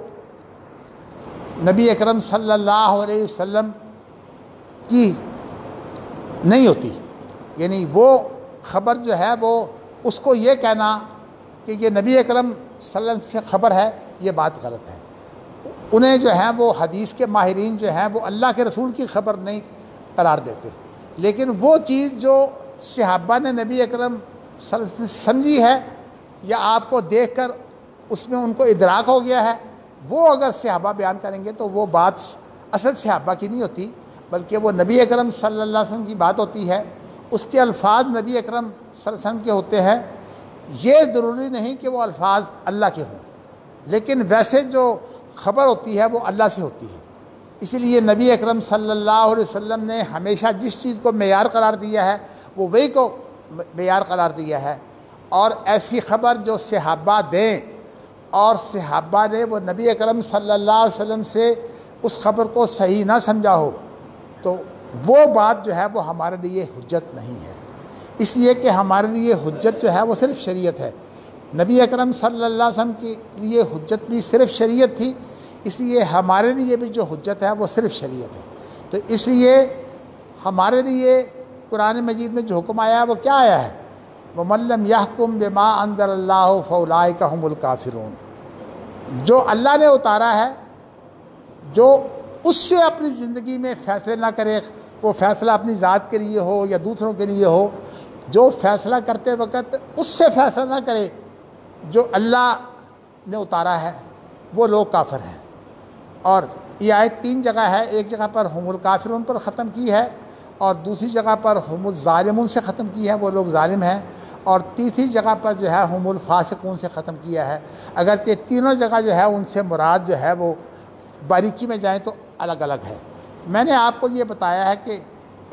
نبی اکرم صلی اللہ علیہ وسلم کی نہیں ہوتی۔ یعنی وہ خبر جو ہے وہ اس کو یہ کہنا کہ یہ نبی اکرم صلی اللہ علیہ وسلم سے خبر ہے، یہ بات غلط ہے۔ انہیں جو ہے وہ حدیث کے ماہرین جو ہیں وہ اللہ کے رسول کی خبر نہیں قرار دیتے، لیکن وہ چیز جو صحابہ نے نبی اکرم صلی اللہ علیہ وسلم سمجھی ہے یا آپ کو دیکھ کر اس میں ان کو ادراک ہو گیا ہے، وہ اگر صحابہ بیان کریں گے تو وہ بات اصل صحابہ کی نہیں ہوتی، بلکہ وہ نبی اکرم صلی اللہ علیہ وسلم کی بات ہوتی ہے۔ اس کے الفاظ نبی اکرم صلی اللہ علیہ وسلم کے ہوتے ہیں، یہ ضروری نہیں کہ وہ الفاظ اللہ کے ہوں، لیکن ویسے جو خبر ہوتی ہے وہ اللہ سے ہوتی ہے۔ اسی لیے نبی اکرم صلی اللہ علیہ وسلم نے ہمیشہ جس چیز کو معیار قرار دیا ہے وہ وہی کو معیار قرار دیا ہے، اور ایسی خبر جو صحابہ دیں اور صحابہ نے وہ نبی اکرم صلی اللہ علیہ وسلم سے اس خبر کو صحیح نہ سمجھا ہو تو وہ بات جو ہے وہ ہمارے لیے حجت نہیں ہے۔ اس لیے کہ ہمارے لیے حجت جو ہے وہ صرف شریعت ہے، نبی اکرم صلی اللہ علیہ وسلم کے لیے حجت بھی صرف شریعت تھی، اس لیے ہمارے لیے بھی جو حجت ہے وہ صرف شریعت ہے۔ تو اس لیے ہمارے لیے قرآن مجید میں جو حکم آیا ہے وہ کیا آیا ہے؟ وَمَن لَّمْ يَحْكُم بِمَا أَنزَلَ اللَّهُ فَأُولَٰئِكَ هُمُ الْكَافِرُونَ، جو اللہ نے اتارا ہے، جو اس سے اپنی زندگی میں فیصلے نہ کرے، وہ فیصلہ اپنی ذات کے لیے ہو یا دوسروں کے لیے ہو، جو فیصلہ کرتے وقت اس سے فیصلہ نہ کرے جو اللہ نے اتارا ہے، وہ لوگ کافر ہیں۔ اور یہ آیت 3 جگہ ہے، ایک جگہ پر ہم الکافرون پر ختم کی ہے، اور دوسری جگہ پر ہم الظالمون سے ختم کی ہے، وہ لوگ ظالم ہیں، اور تیسری جگہ پر جو ہے ہم الفاسقون سے ختم کیا ہے۔ اگرچہ تینوں جگہ جو ہے ان سے مراد جو ہے وہ باریکی میں جائیں تو الگ الگ ہے۔ میں نے آپ کو یہ بتایا ہے کہ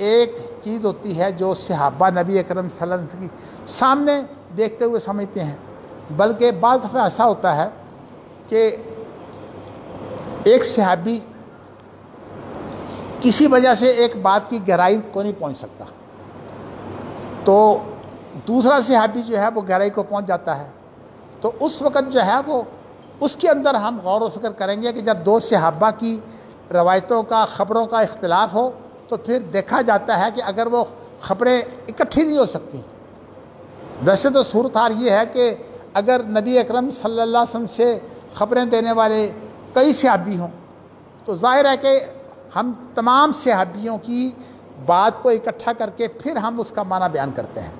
ایک چیز ہوتی ہے جو صحابہ نبی اکرم صلی اللہ علیہ وسلم کی سامنے دیکھتے ہوئے سمجھتے ہیں، بلکہ بعض دفعہ ایسا ہوتا ہے کہ ایک صحابی کسی وجہ سے ایک بات کی گہرائی کو نہیں پہنچ سکتا، تو دوسرا صحابی جو ہے وہ گہرائی کو پہنچ جاتا ہے، تو اس وقت جو ہے وہ اس کے اندر ہم غور و فکر کریں گے کہ جب 2 صحابہ کی روایتوں کا خبروں کا اختلاف ہو تو پھر دیکھا جاتا ہے کہ اگر وہ خبریں اکٹھی نہیں ہو سکتی، ویسے تو صورتحال یہ ہے کہ اگر نبی اکرم صلی اللہ علیہ وسلم سے خبریں دینے والے کئی صحابی ہوں تو ظاہر ہے کہ ہم تمام صحابیوں کی بات کو اکٹھا کر کے پھر ہم اس کا معنی بیان کرتے ہیں۔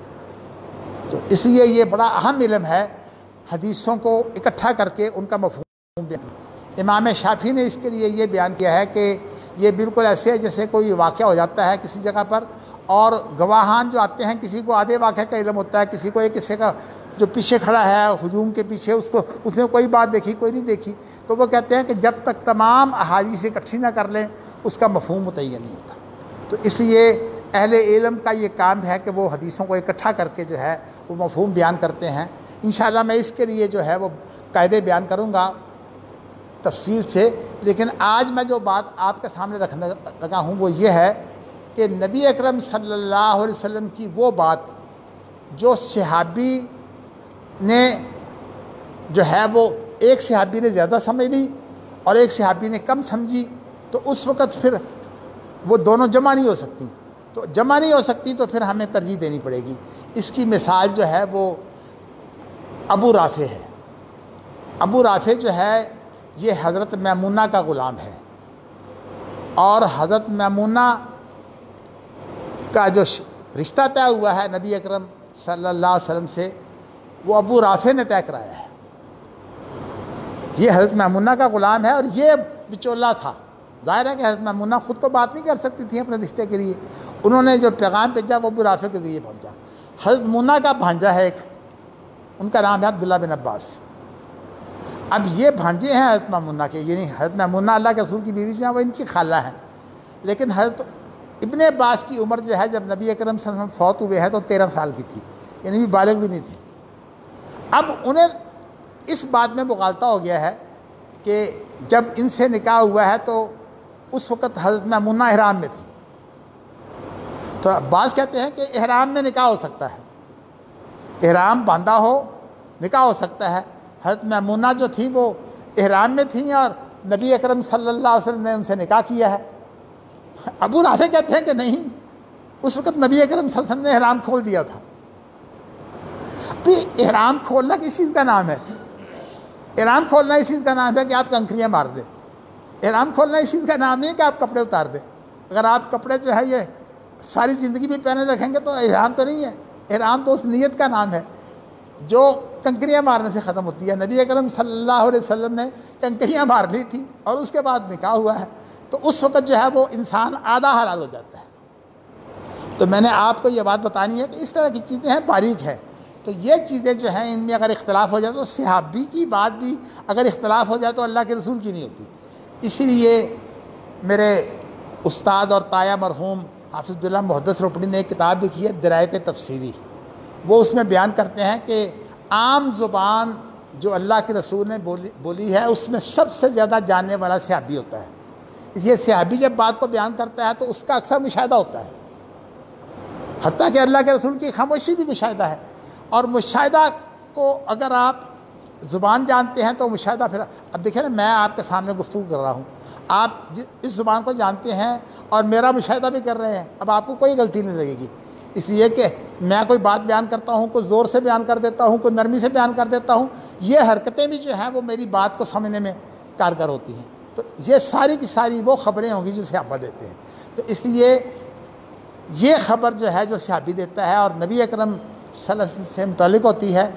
تو اس لیے یہ بڑا اہم علم ہے، حدیثوں کو اکٹھا کر کے ان کا مفہوم بیان۔ امام شافعی نے اس کے لیے یہ بیان کیا ہے کہ یہ بالکل ایسے ہے جیسے کوئی واقعہ ہو جاتا ہے کسی جگہ پر، اور گواہان جو آتے ہیں، کسی کو آدھے واقعے کا علم ہوتا ہے، کسی کو ایک قصے کا، جو پیچھے کھڑا ہے ہجوم کے پیچھے اس نے کوئی بات دیکھی کوئی نہیں دیکھی، تو وہ کہتے ہیں کہ جب تک تمام احادیث اکٹھی نہ کر لیں اس کا مفہوم متعین نہیں ہوتا۔ تو اس لیے اہل علم کا یہ کام ہے کہ وہ حدیثوں کو اکٹھا کر کے جو ہے وہ مفہوم بیان کرتے ہیں۔ انشاءاللہ میں اس کے لیے جو ہے وہ قاعدے بیان کروں گا تفصیل سے، لیکن آج میں جو بات آپ کے سامنے رکھنے لگا ہوں وہ یہ ہے کہ نبی اکرم صلی اللہ علیہ وسلم کی وہ بات جو صحابی نے جو ہے وہ ایک صحابی نے زیادہ سمجھ لی اور ایک صحابی نے کم سمجھی، تو اس وقت پھر وہ دونوں جمع نہیں ہو سکتی، تو جمع نہیں ہو سکتی تو پھر ہمیں ترجیح دینی پڑے گی۔ اس کی مثال جو ہے وہ ابو رافع ہے۔ ابو رافع جو ہے یہ حضرت میمونہ کا غلام ہے، اور حضرت میمونہ کا جو رشتہ طے ہوا ہے نبی اکرم صلی اللہ علیہ وسلم سے، وہ ابو رافع نے طے کرایا ہے۔ یہ حضرت میمونہ کا غلام ہے اور یہ بچولہ تھا۔ ظاہر ہے کہ حضرت میمونہ خود تو بات نہیں کر سکتی تھی اپنے رشتے کے لیے، انہوں نے جو پیغام بھیجا وہ ابو رافع کے ذریعے پہنچا۔ حضرت مونا کا بھانجا ہے ایک، ان کا نام ہے عبداللہ بن عباس۔ اب یہ بھانجے ہیں حضرت میمونہ کے، یعنی حضرت میمونہ اللہ کے رسول کی بیوی جو ہیں وہ ان کی خالہ ہیں، لیکن حضرت ابن عباس کی عمر جو ہے جب نبی اکرم صلی اللہ علیہ وسلم فوت ہوئے ہیں تو 13 سال کی تھی، یعنی بھی بالغ بھی نہیں تھی۔ اب انہیں اس بات میں مغالطہ ہو گیا ہے کہ جب ان سے نکاح ہوا ہے تو اس وقت حضرت میمونہ احرام میں تھی، تو بعض کہتے ہیں کہ احرام میں نکاح ہو سکتا ہے، احرام باندھا ہو نکاح ہو سکتا ہے۔ حضرت میمونہ جو تھی وہ احرام میں تھیں اور نبی اکرم صلی اللہ علیہ وسلم نے ان سے نکاح کیا ہے۔ ابو رافع کہتے ہیں کہ نہیں، اس وقت نبی اکرم صلی اللہ علیہ وسلم نے احرام کھول دیا تھا۔ احرام کھولنا کس چیز کا نام ہے؟ احرام کھولنا اس چیز کا نام ہے کہ آپ کنکریاں مار دیں۔ احرام کھولنا اس چیز کا نام نہیں ہے کہ آپ کپڑے اتار دیں۔ اگر آپ کپڑے جو ہے یہ ساری زندگی بھی پہنے رکھیں گے تو احرام تو نہیں ہے، احرام تو اس نیت کا نام ہے جو کنکریاں مارنے سے ختم ہوتی ہے۔ نبی اکرم صلی اللہ علیہ وسلم نے کنکریاں مار لی تھی اور اس کے بعد نکاح ہوا ہے، تو اس وقت جو ہے وہ انسان آدھا حلال ہو جاتا ہے۔ تو میں نے آپ کو یہ بات بتانی ہے کہ اس طرح کی چیزیں ہیں، باریک ہے۔ تو یہ چیزیں جو ہیں ان میں اگر اختلاف ہو جائے تو صحابی کی بات بھی اگر اختلاف ہو جائے تو اللہ کے رسول کی نہیں ہوتی۔ اسی لیے میرے استاد اور تایا مرحوم حافظ عبداللہ محدث روپڑی نے ایک کتاب لکھی ہے درایت تفسیری، وہ اس میں بیان کرتے ہیں کہ عام زبان جو اللہ کے رسول نے بولی ہے اس میں سب سے زیادہ جاننے والا صحابی ہوتا ہے۔ اس لیے صحابی جب بات کو بیان کرتا ہے تو اس کا اکثر مشاہدہ ہوتا ہے، حتیٰ کہ اللہ کے رسول کی خاموشی بھی مشاہدہ ہے۔ اور مشاہدہ کو اگر آپ زبان جانتے ہیں تو مشاہدہ پھر اب دیکھیں نا، میں آپ کے سامنے گفتگو کر رہا ہوں، آپ اس زبان کو جانتے ہیں اور میرا مشاہدہ بھی کر رہے ہیں، اب آپ کو کوئی غلطی نہیں لگے گی، اس لیے کہ میں کوئی بات بیان کرتا ہوں، کوئی زور سے بیان کر دیتا ہوں، کوئی نرمی سے بیان کر دیتا ہوں، یہ حرکتیں بھی جو ہیں وہ میری بات کو سمجھنے میں کارگر ہوتی ہیں۔ تو یہ ساری کی ساری وہ خبریں ہوں گی جو صحابہ دیتے ہیں، تو اس لیے یہ خبر جو ہے جو صحابی دیتا ہے اور نبی اکرم صلی اللہ علیہ وسلم سے متعلق ہوتی ہے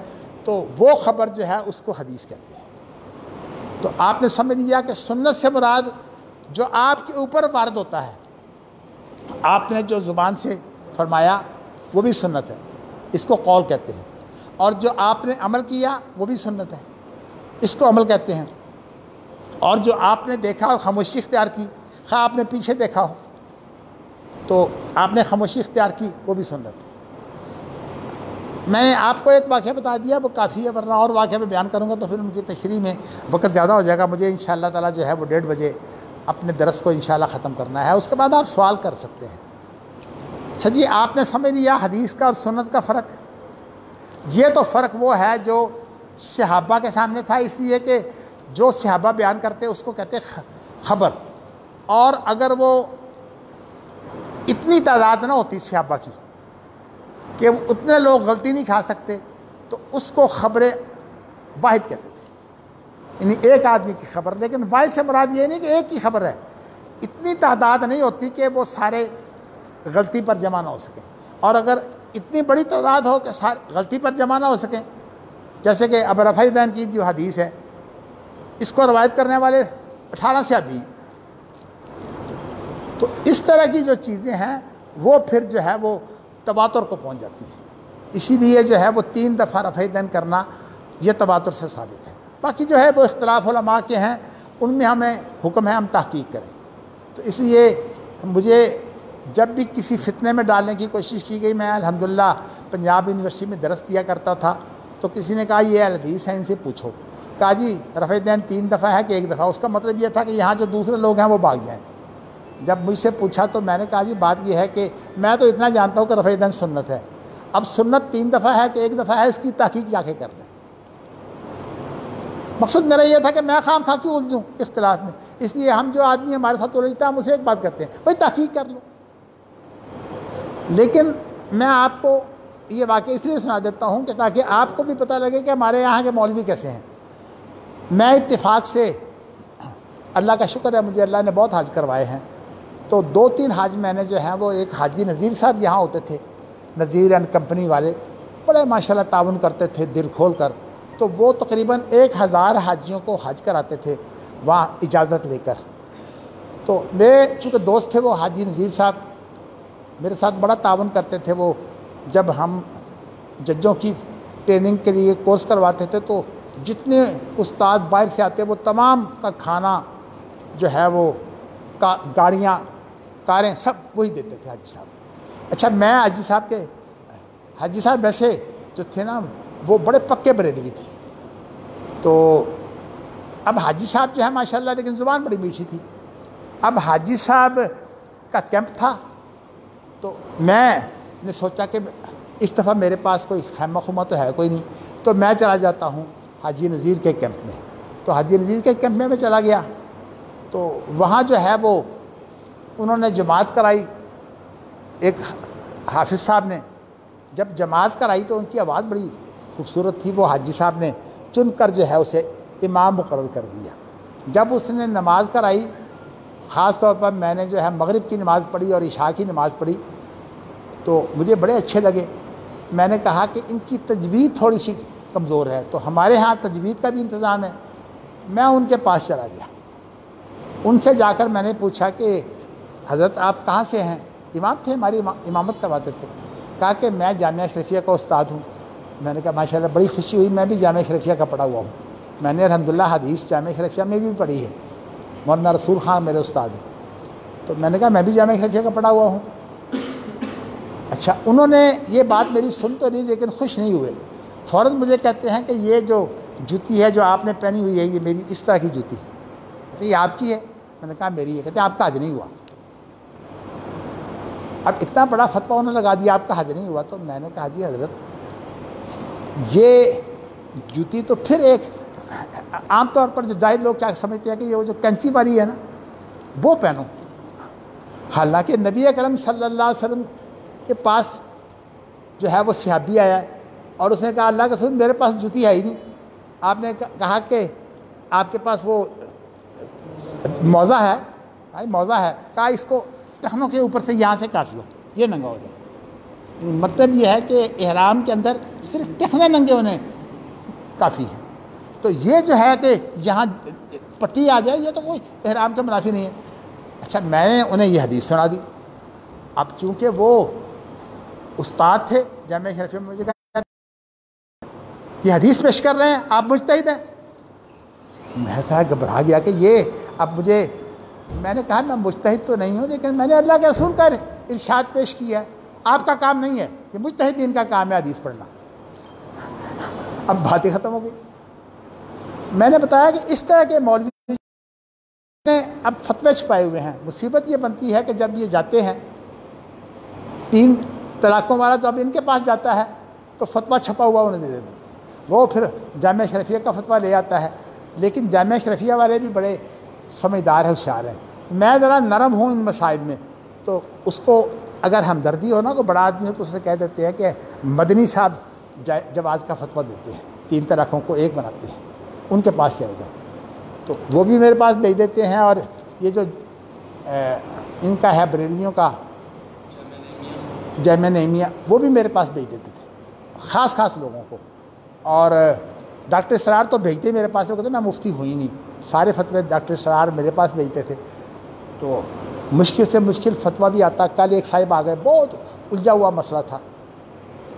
تو وہ خبر جو ہے اس کو حدیث کہتے ہیں۔ تو آپ نے سمجھ لیا کہ سنت سے مراد جو آپ کے اوپر وارد ہوتا ہے، آپ نے جو زبان سے فرمایا وہ بھی سنت ہے، اس کو قول کہتے ہیں، اور جو آپ نے عمل کیا وہ بھی سنت ہے، اس کو عمل کہتے ہیں، اور جو آپ نے دیکھا اور خاموشی اختیار کی، خواہ آپ نے پیچھے دیکھا ہو تو آپ نے خاموشی اختیار کی، وہ بھی سنت ہے۔ میں نے آپ کو ایک واقعہ بتا دیا، وہ کافی ہے، ورنہ اور واقعہ میں بیان کروں گا تو پھر ان کی تشریح میں وقت زیادہ ہو جائے گا۔ مجھے انشاءاللہ تعالیٰ جو ہے وہ 1:30 بجے اپنے درس کو انشاءاللہ ختم کرنا ہے، اس کے بعد آپ سوال کر سکتے ہیں۔ اچھا جی، آپ نے سمجھ لیا حدیث کا اور سنت کا فرق۔ یہ تو فرق وہ ہے جو صحابہ کے سامنے تھا، اس لیے کہ جو صحابہ بیان کرتے اس کو کہتے خبر، اور اگر وہ اتنی تعداد نہ ہوتی صحابہ کی کہ اتنے لوگ غلطی نہیں کھا سکتے تو اس کو خبر واحد کہتے تھے، یعنی ایک آدمی کی خبر۔ لیکن واحد سے مراد یہ نہیں کہ ایک کی خبر ہے، اتنی تعداد نہیں ہوتی کہ وہ سارے غلطی پر جمع نہ ہو سکیں، اور اگر اتنی بڑی تعداد ہو کہ غلطی پر جمع نہ ہو سکیں، جیسے کہ ابو رفیع دین کی جو حدیث ہے اس کو روایت کرنے والے 18 صحابی، تو اس طرح کی جو چیزیں ہیں وہ پھر جو ہے وہ تواتر کو پہنچ جاتی ہے۔ اسی لیے جو ہے وہ 3 دفعہ رفع دین کرنا یہ تواتر سے ثابت ہے۔ باقی جو ہے وہ اختلاف علماء کے ہیں، ان میں ہمیں حکم ہے ہم تحقیق کریں۔ تو اس لیے مجھے جب بھی کسی فتنے میں ڈالنے کی کوشش کی گئی، میں الحمدللہ پنجاب یونیورسٹی میں درس دیا کرتا تھا، تو کسی نے کہا یہ حدیث ہے ان سے پوچھو، کہا جی رفع دین 3 دفعہ ہے کہ 1 دفعہ؟ اس کا مطلب یہ تھا کہ یہاں جو دوسرے لوگ ہیں وہ بھاگ جائیں۔ جب مجھ سے پوچھا تو میں نے کہا جی بات یہ ہے کہ میں تو اتنا جانتا ہوں کہ رفع دین سنت ہے، اب سنت 3 دفعہ ہے کہ 1 دفعہ ہے اس کی تحقیق جا کے کر لیں۔ مقصد میرا یہ تھا کہ میں خام خواہ کیوں الجھوں اختلاف میں، اس لیے ہم جو آدمی ہمارے ساتھ الجھتا ہے ہم اسے ایک بات کرتے ہیں، بھائی تحقیق کر لو۔ لیکن میں آپ کو یہ واقعہ اس لیے سنا دیتا ہوں کہ تاکہ آپ کو بھی پتہ لگے کہ ہمارے یہاں کے مولوی کیسے ہیں۔ میں اتفاق سے اللہ کا شکر ہے مجھے اللہ نے بہت حج کروائے ہیں، تو 2-3 حاج میں نے جو ہیں وہ، ایک حاجی نذیر صاحب یہاں ہوتے تھے، نذیر اینڈ کمپنی والے، بڑے ماشاءاللہ تعاون کرتے تھے دل کھول کر، تو وہ تقریباً 1000 حاجیوں کو حج کراتے تھے وہاں اجازت لے کر۔ تو میرے چونکہ دوست تھے وہ حاجی نذیر صاحب، میرے ساتھ بڑا تعاون کرتے تھے وہ۔ جب ہم ججوں کی ٹریننگ کے لیے کورس کرواتے تھے تو جتنے استاد باہر سے آتے وہ تمام کا کھانا جو ہے وہ گاڑیاں کاریں سب وہی دیتے تھے حاجی صاحب۔ اچھا میں حاجی صاحب ویسے جو تھے نا وہ بڑے پکے بریلوی تھے، تو اب حاجی صاحب جو ہے ماشاءاللہ لیکن زبان بڑی میٹھی تھی۔ اب حاجی صاحب کا کیمپ تھا تو میں نے سوچا کہ اس دفعہ میرے پاس کوئی خیمہ خمہ تو ہے کوئی نہیں، تو میں چلا جاتا ہوں حاجی نذیر کے کیمپ میں۔ تو حاجی نذیر کے کیمپ میں چلا گیا، تو وہاں جو ہے وہ انہوں نے جماعت کرائی، ایک حافظ صاحب نے جب جماعت کرائی تو ان کی آواز بڑی خوبصورت تھی، وہ حاجی صاحب نے چن کر جو ہے اسے امام مقرر کر دیا۔ جب اس نے نماز کرائی، خاص طور پر میں نے جو ہے مغرب کی نماز پڑھی اور عشاء کی نماز پڑھی، تو مجھے بڑے اچھے لگے۔ میں نے کہا کہ ان کی تجوید تھوڑی سی کمزور ہے، تو ہمارے ہاں تجوید کا بھی انتظام ہے۔ میں ان کے پاس چلا گیا، ان سے جا کر میں نے پوچھا کہ حضرت آپ کہاں سے ہیں؟ امام تھے، ہماری امامت کرواتے تھے۔ کہا کہ میں جامعہ اشرفیہ کا استاد ہوں۔ میں نے کہا ماشاءاللہ بڑی خوشی ہوئی، میں بھی جامعہ اشرفیہ کا پڑھا ہوا ہوں، میں نے الحمدللہ حدیث جامعہ اشرفیہ میں بھی پڑھی ہے، مولانا رسول خان میرے استاد ہیں۔ تو میں نے کہا میں بھی جامعہ اشرفیہ کا پڑھا ہوا ہوں۔ اچھا انہوں نے یہ بات میری سن تو نہیں لیکن خوش نہیں ہوئے، فوراً مجھے کہتے ہیں کہ یہ جو جوتی ہے جو آپ نے پہنی ہوئی ہے یہ میری اس طرح کی جوتی، کہتے یہ آپ کی ہے؟ میں نے کہا میری ہے۔ کہتے ہیں آپ کا حج نہیں ہوا۔ اب اتنا بڑا فتویٰ انہوں نے لگا دیا آپ کا حج نہیں ہوا۔ تو میں نے کہا جی حضرت یہ جوتی تو پھر ایک عام طور پر جو جاہل لوگ کیا سمجھتے ہیں کہ یہ وہ جو کینچی والی ہے نا وہ پہنو، حالانکہ نبی اکرم صلی اللہ علیہ وسلم کے پاس جو ہے وہ صحابی آیا ہے اور اس نے کہا اللہ کے رسول میرے پاس جوتی ہے ہی نہیں۔ آپ نے کہا کہ آپ کے پاس وہ موزہ ہے؟ موزہ ہے۔ کہا اس کو ٹخنوں کے اوپر سے یہاں سے کاٹ لو، یہ ننگا ہو جائے۔ مطلب یہ ہے کہ احرام کے اندر صرف ٹخنے ننگے ہونے کافی ہے، تو یہ جو ہے کہ یہاں پٹی آ جائے یہ تو کوئی احرام کے منافی نہیں ہے۔ اچھا میں نے انہیں یہ حدیث سنا دی۔ اب چونکہ وہ استاد تھے جامعہ اشرفیہ میں، مجھے کہا یہ حدیث پیش کر رہے ہیں آپ مجتہد ہیں؟ میں تھا گھبرا گیا کہ یہ اب مجھے، میں نے کہا میں مجتہد تو نہیں ہوں لیکن میں نے اللہ کے رسول کا ارشاد پیش کیا ہے، آپ کا کام نہیں ہے، کہ مجتہدین کا کام ہے حدیث پڑھنا۔ اب بات ہی ختم ہو گئی۔ میں نے بتایا کہ اس طرح کے مولوی نے اب فتوے چھپائے ہوئے ہیں۔ مصیبت یہ بنتی ہے کہ جب یہ جاتے ہیں 3 طلاقوں والا جب ان کے پاس جاتا ہے تو فتویٰ چھپا ہوا انہیں دے دیتے ہیں، وہ پھر جامعہ اشرفیہ کا فتویٰ لے آتا ہے۔ لیکن جامعہ اشرفیہ والے بھی بڑے سمجھدار ہیں، ہوشیار ہیں۔ میں ذرا نرم ہوں ان مسائل میں، تو اس کو اگر ہمدردی ہو نا کوئی بڑا آدمی ہو تو اسے کہہ دیتے ہیں کہ مدنی صاحب جواز کا فتویٰ دیتے ہیں، 3 طلاقوں کو 1 بناتے ہیں، ان کے پاس چلے جاؤ۔ تو وہ بھی میرے پاس بھیج دیتے ہیں، اور یہ جو ان کا ہے بریلویوں کا جامعہ نعیمیہ وہ بھی میرے پاس بھیج دیتے تھے خاص لوگوں کو۔ اور ڈاکٹر اسرار تو بھیجتے میرے پاس، وہ کہتے میں مفتی ہوئی نہیں، سارے فتوے ڈاکٹر اسرار میرے پاس بھیجتے تھے، تو مشکل سے مشکل فتویٰ بھی آتا۔ کل ایک صاحب آ گئے، بہت الجھا ہوا مسئلہ تھا،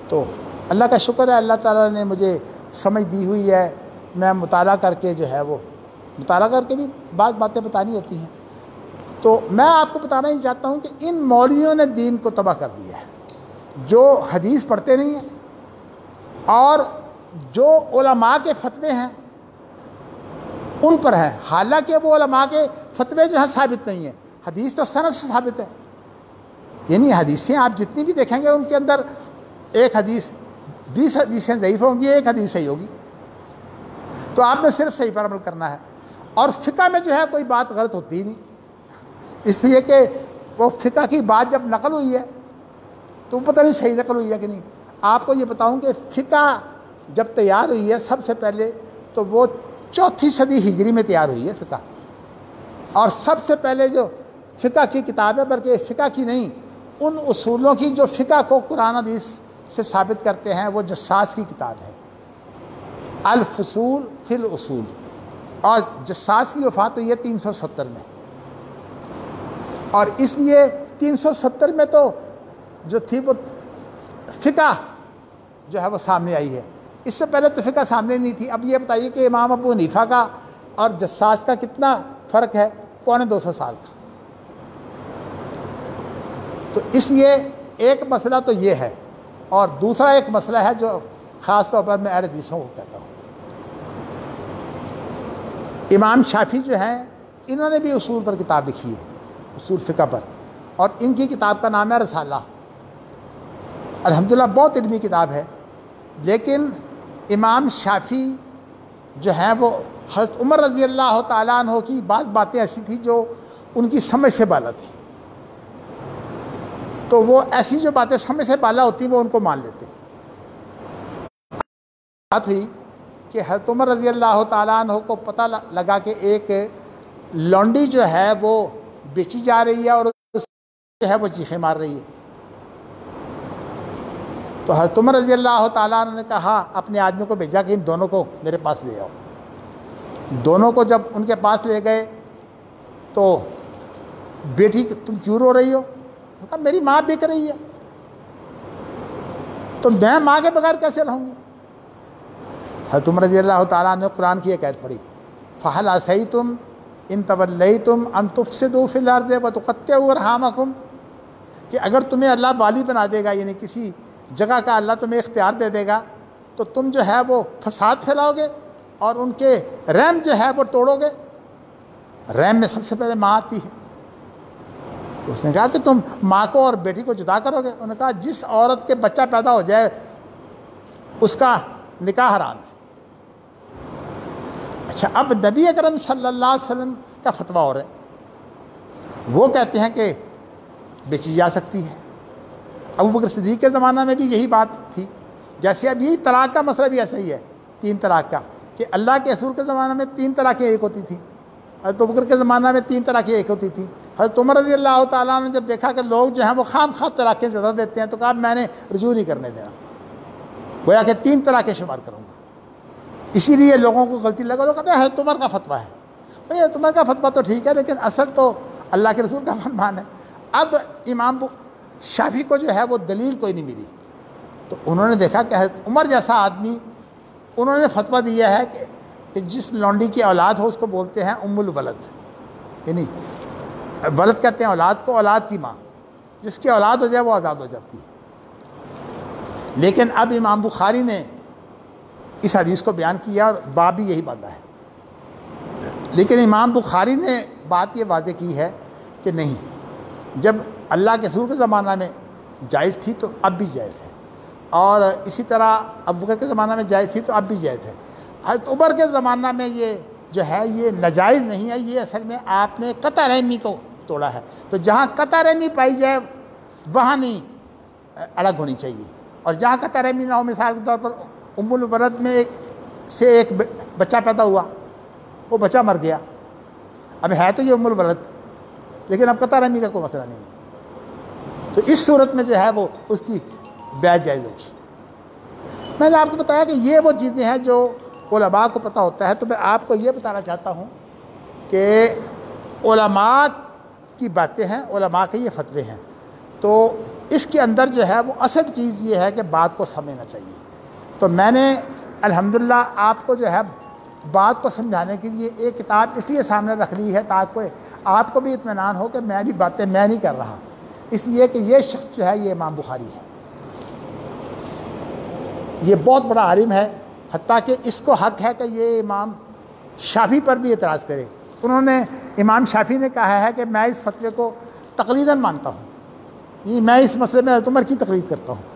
تو اللہ کا شکر ہے اللہ تعالیٰ نے مجھے سمجھ دی ہوئی ہے، میں مطالعہ کر کے جو ہے وہ مطالعہ کر کے بھی بعض باتیں بتانی ہوتی ہیں۔ تو میں آپ کو بتانا ہی چاہتا ہوں کہ ان مولویوں نے دین کو تباہ کر دیا ہے، جو حدیث پڑھتے نہیں ہیں، اور جو علماء کے فتوے ہیں ان پر ہیں، حالانکہ وہ علماء کے فتوے جو ہیں ثابت نہیں ہیں، حدیث تو سند سے ثابت ہے۔ یعنی حدیثیں آپ جتنی بھی دیکھیں گے ان کے اندر ایک حدیث 20 حدیثیں ضعیف ہوں گی، ایک حدیث صحیح ہوگی، تو آپ نے صرف صحیح پر عمل کرنا ہے۔ اور فقہ میں جو ہے کوئی بات غلط ہوتی ہی نہیں، اس لیے کہ وہ فقہ کی بات جب نقل ہوئی ہے تو پتہ نہیں صحیح نقل ہوئی ہے کہ نہیں۔ آپ کو یہ بتاؤں کہ فقہ جب تیار ہوئی ہے سب سے پہلے تو وہ 4 صدی ہجری میں تیار ہوئی ہے فقہ، اور سب سے پہلے جو فقہ کی کتاب ہے، بلکہ فقہ کی نہیں، ان اصولوں کی جو فقہ کو قرآن حدیث سے ثابت کرتے ہیں، وہ جساس کی کتاب ہے، الفصول فی الاصول۔ اور جساس کی وفات ہوئی ہے 370 میں، اور اس لیے 370 میں تو جو تھی وہ فقہ جو ہے وہ سامنے آئی ہے، اس سے پہلے تو فقہ سامنے نہیں تھی۔ اب یہ بتائیے کہ امام ابو حنیفہ کا اور جساس کا کتنا فرق ہے؟ 250 سال کا۔ تو اس لیے ایک مسئلہ تو یہ ہے، اور دوسرا ایک مسئلہ ہے جو خاص طور پر میں اہل حدیثوں کو کہتا ہوں۔ امام شافعی جو ہیں، انہوں نے بھی اصول پر کتاب لکھی ہے، اصول فقہ پر، اور ان کی کتاب کا نام ہے رسالہ۔ الحمدللہ بہت علمی کتاب ہے، لیکن امام شافعی جو ہیں وہ حضرت عمر رضی اللہ تعالیٰ عنہ کی بعض باتیں ایسی تھیں جو ان کی سمجھ سے بالا تھی، تو وہ ایسی جو باتیں سمجھ سے بالا ہوتی وہ ان کو مان لیتے۔ بات ہوئی کہ حضرت عمر رضی اللہ تعالیٰ عنہ کو پتہ لگا کہ ایک لونڈی جو ہے وہ بیچی جا رہی ہے اور جو ہے وہ چیخیں مار رہی ہے، تو حضرت عمر رضی اللہ تعالیٰ عنہ نے کہا، اپنے آدمی کو بھیجا کہ ان دونوں کو میرے پاس لے آؤ۔ دونوں کو جب ان کے پاس لے گئے تو بیٹی تم کیوں رو رہی ہو؟ کہا میری ماں بک رہی ہے، تو میں ماں کے بغیر کیسے رہوں گی؟ حضرت عمر رضی اللہ تعالیٰ نے قرآن کی ایک آیت پڑھی، فَهَلْ عَصَيْتُمْ إِن تَوَلَّيْتُمْ أَن تُفْسِدُوا فِي الْأَرْضِ وَتُقَطِّعُوا أَرْحَامَكُمْ، کہ اگر تمہیں اللہ والی بنا دے گا، یعنی کسی جگہ کا اللہ تمہیں اختیار دے دے گا، تو تم جو ہے وہ فساد پھیلاؤ گے اور ان کے رحم جو ہے وہ توڑو گے۔ رحم میں سب سے پہلے ماں آتی ہے، تو اس نے کہا کہ تم ماں کو اور بیٹی کو جدا کرو گے؟ انہوں نے کہا جس عورت کے بچہ پیدا ہو جائے اس کا نکاح حرام ہے۔ اچھا، اب نبی اکرم صلی اللہ علیہ وسلم کا فتویٰ اور ہے، وہ کہتے ہیں کہ بیچی جا سکتی ہے۔ ابو بکر صدیق کے زمانہ میں بھی یہی بات تھی، جیسے اب یہی طلاق کا مسئلہ بھی ایسا ہی ہے، 3 طلاق کا، کہ اللہ کے رسول کے زمانہ میں 3 طلاقیں ایک ہوتی تھیں، حضرت ابو بکر کے زمانہ میں 3 طلاقیں ایک ہوتی تھیں۔ حضرت عمر رضی اللہ تعالیٰ نے جب دیکھا کہ لوگ جو ہیں وہ خام خواہ طلاقیں زیادہ دیتے ہیں، تو کہا میں نے رجوع نہیں کرنے دینا، گویا کہ 3 طلاقیں شمار کروں گا۔ اسی لیے لوگوں کو غلطی لگا، لوگ کہتے ہیں حضرت عمر کا فتویٰ ہے۔ بھئی حضرت عمر کا فتویٰ تو ٹھیک ہے، لیکن اصل تو اللہ کے رسول کا فرمان ہے۔ اب امام شافعی کو جو ہے وہ دلیل کوئی نہیں ملی، تو انہوں نے دیکھا کہ حضرت عمر جیسا آدمی، انہوں نے فتویٰ دیا ہے کہ جس لونڈی کی اولاد ہو اس کو بولتے ہیں ام الولد، یعنی ولد کہتے ہیں اولاد کو، اولاد کی ماں، جس کی اولاد ہو جائے وہ آزاد ہو جاتی ہے۔ لیکن اب امام بخاری نے اس حدیث کو بیان کیا اور باب بھی یہی باندھا ہے، لیکن امام بخاری نے بات یہ واضح کی ہے کہ نہیں، جب اللہ کے رسول کے زمانہ میں جائز تھی تو اب بھی جائز ہے، اور اسی طرح ابو بکر کے زمانہ میں جائز تھی تو اب بھی جائز ہے۔ حضرت عمر کے زمانہ میں یہ جو ہے یہ ناجائز نہیں ہے، یہ اصل میں آپ نے قطع رحمی کو توڑا ہے، تو جہاں قطع رحمی پائی جائے وہاں نہیں الگ ہونی چاہیے، اور جہاں قطع رحمی نہ ہو، مثال کے طور پر ام الولد میں ایک بچہ پیدا ہوا، وہ بچہ مر گیا، اب ہے تو یہ ام الولد، لیکن اب قطع رحمی کا کوئی مسئلہ نہیں ہے، تو اس صورت میں جو ہے وہ اس کی بیع جائز ہوگی۔ میں نے آپ کو بتایا کہ یہ وہ چیزیں ہیں جو علماء کو پتہ ہوتا ہے، تو میں آپ کو یہ بتانا چاہتا ہوں کہ علماء کی باتیں ہیں، علماء کے یہ فتوے ہیں، تو اس کے اندر جو ہے وہ اصل چیز یہ ہے کہ بات کو سمجھنا چاہیے۔ تو میں نے الحمدللہ آپ کو جو ہے بات کو سمجھانے کے لیے ایک کتاب اس لیے سامنے رکھ لی ہے تاکہ آپ کو بھی اطمینان ہو کہ میں بھی باتیں میں نہیں کر رہا، اس لیے کہ یہ شخص جو ہے یہ امام بخاری ہے، یہ بہت بڑا عالم ہے، حتیٰ کہ اس کو حق ہے کہ یہ امام شافعی پر بھی اعتراض کرے۔ انہوں نے امام شافعی نے کہا ہے کہ میں اس فتوے کو تقلیداً مانتا ہوں، یہ میں اس مسئلے میں حضرت عمر کی تقلید کرتا ہوں،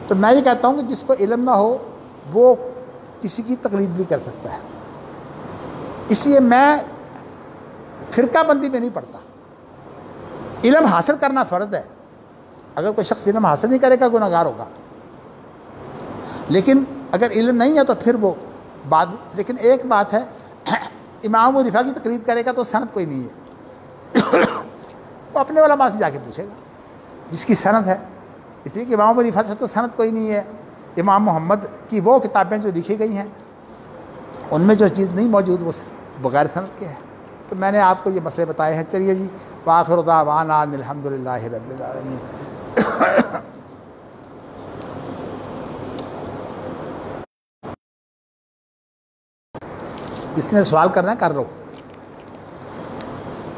تو میں یہ کہتا ہوں کہ جس کو علم نہ ہو وہ کسی کی تقلید بھی کر سکتا ہے، اس لیے میں فرقہ بندی میں نہیں پڑھتا۔ علم حاصل کرنا فرض ہے، اگر کوئی شخص علم حاصل نہیں کرے گا گناہ گار ہوگا، لیکن اگر علم نہیں ہے تو پھر وہ بات، لیکن ایک بات ہے، امام ابو حنیفہ کی تقلید کرے گا تو سند کوئی نہیں ہے، وہ اپنے علماء سے جا کے پوچھے گا جس کی سند ہے. اس لیے کہ امام ابو حنیفہ سے تو سند کوئی نہیں ہے. امام محمد کی وہ کتابیں جو لکھی گئی ہیں ان میں جو چیز نہیں موجود وہ بغیر سند کے ہے. تو میں نے آپ کو یہ مسئلے بتائے ہیں. چلیے جی، وآخر دعوانا ان الحمد للہ رب العالمین. جس نے سوال کرنا ہے کر لو.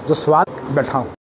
جو سوال بیٹھا ہوں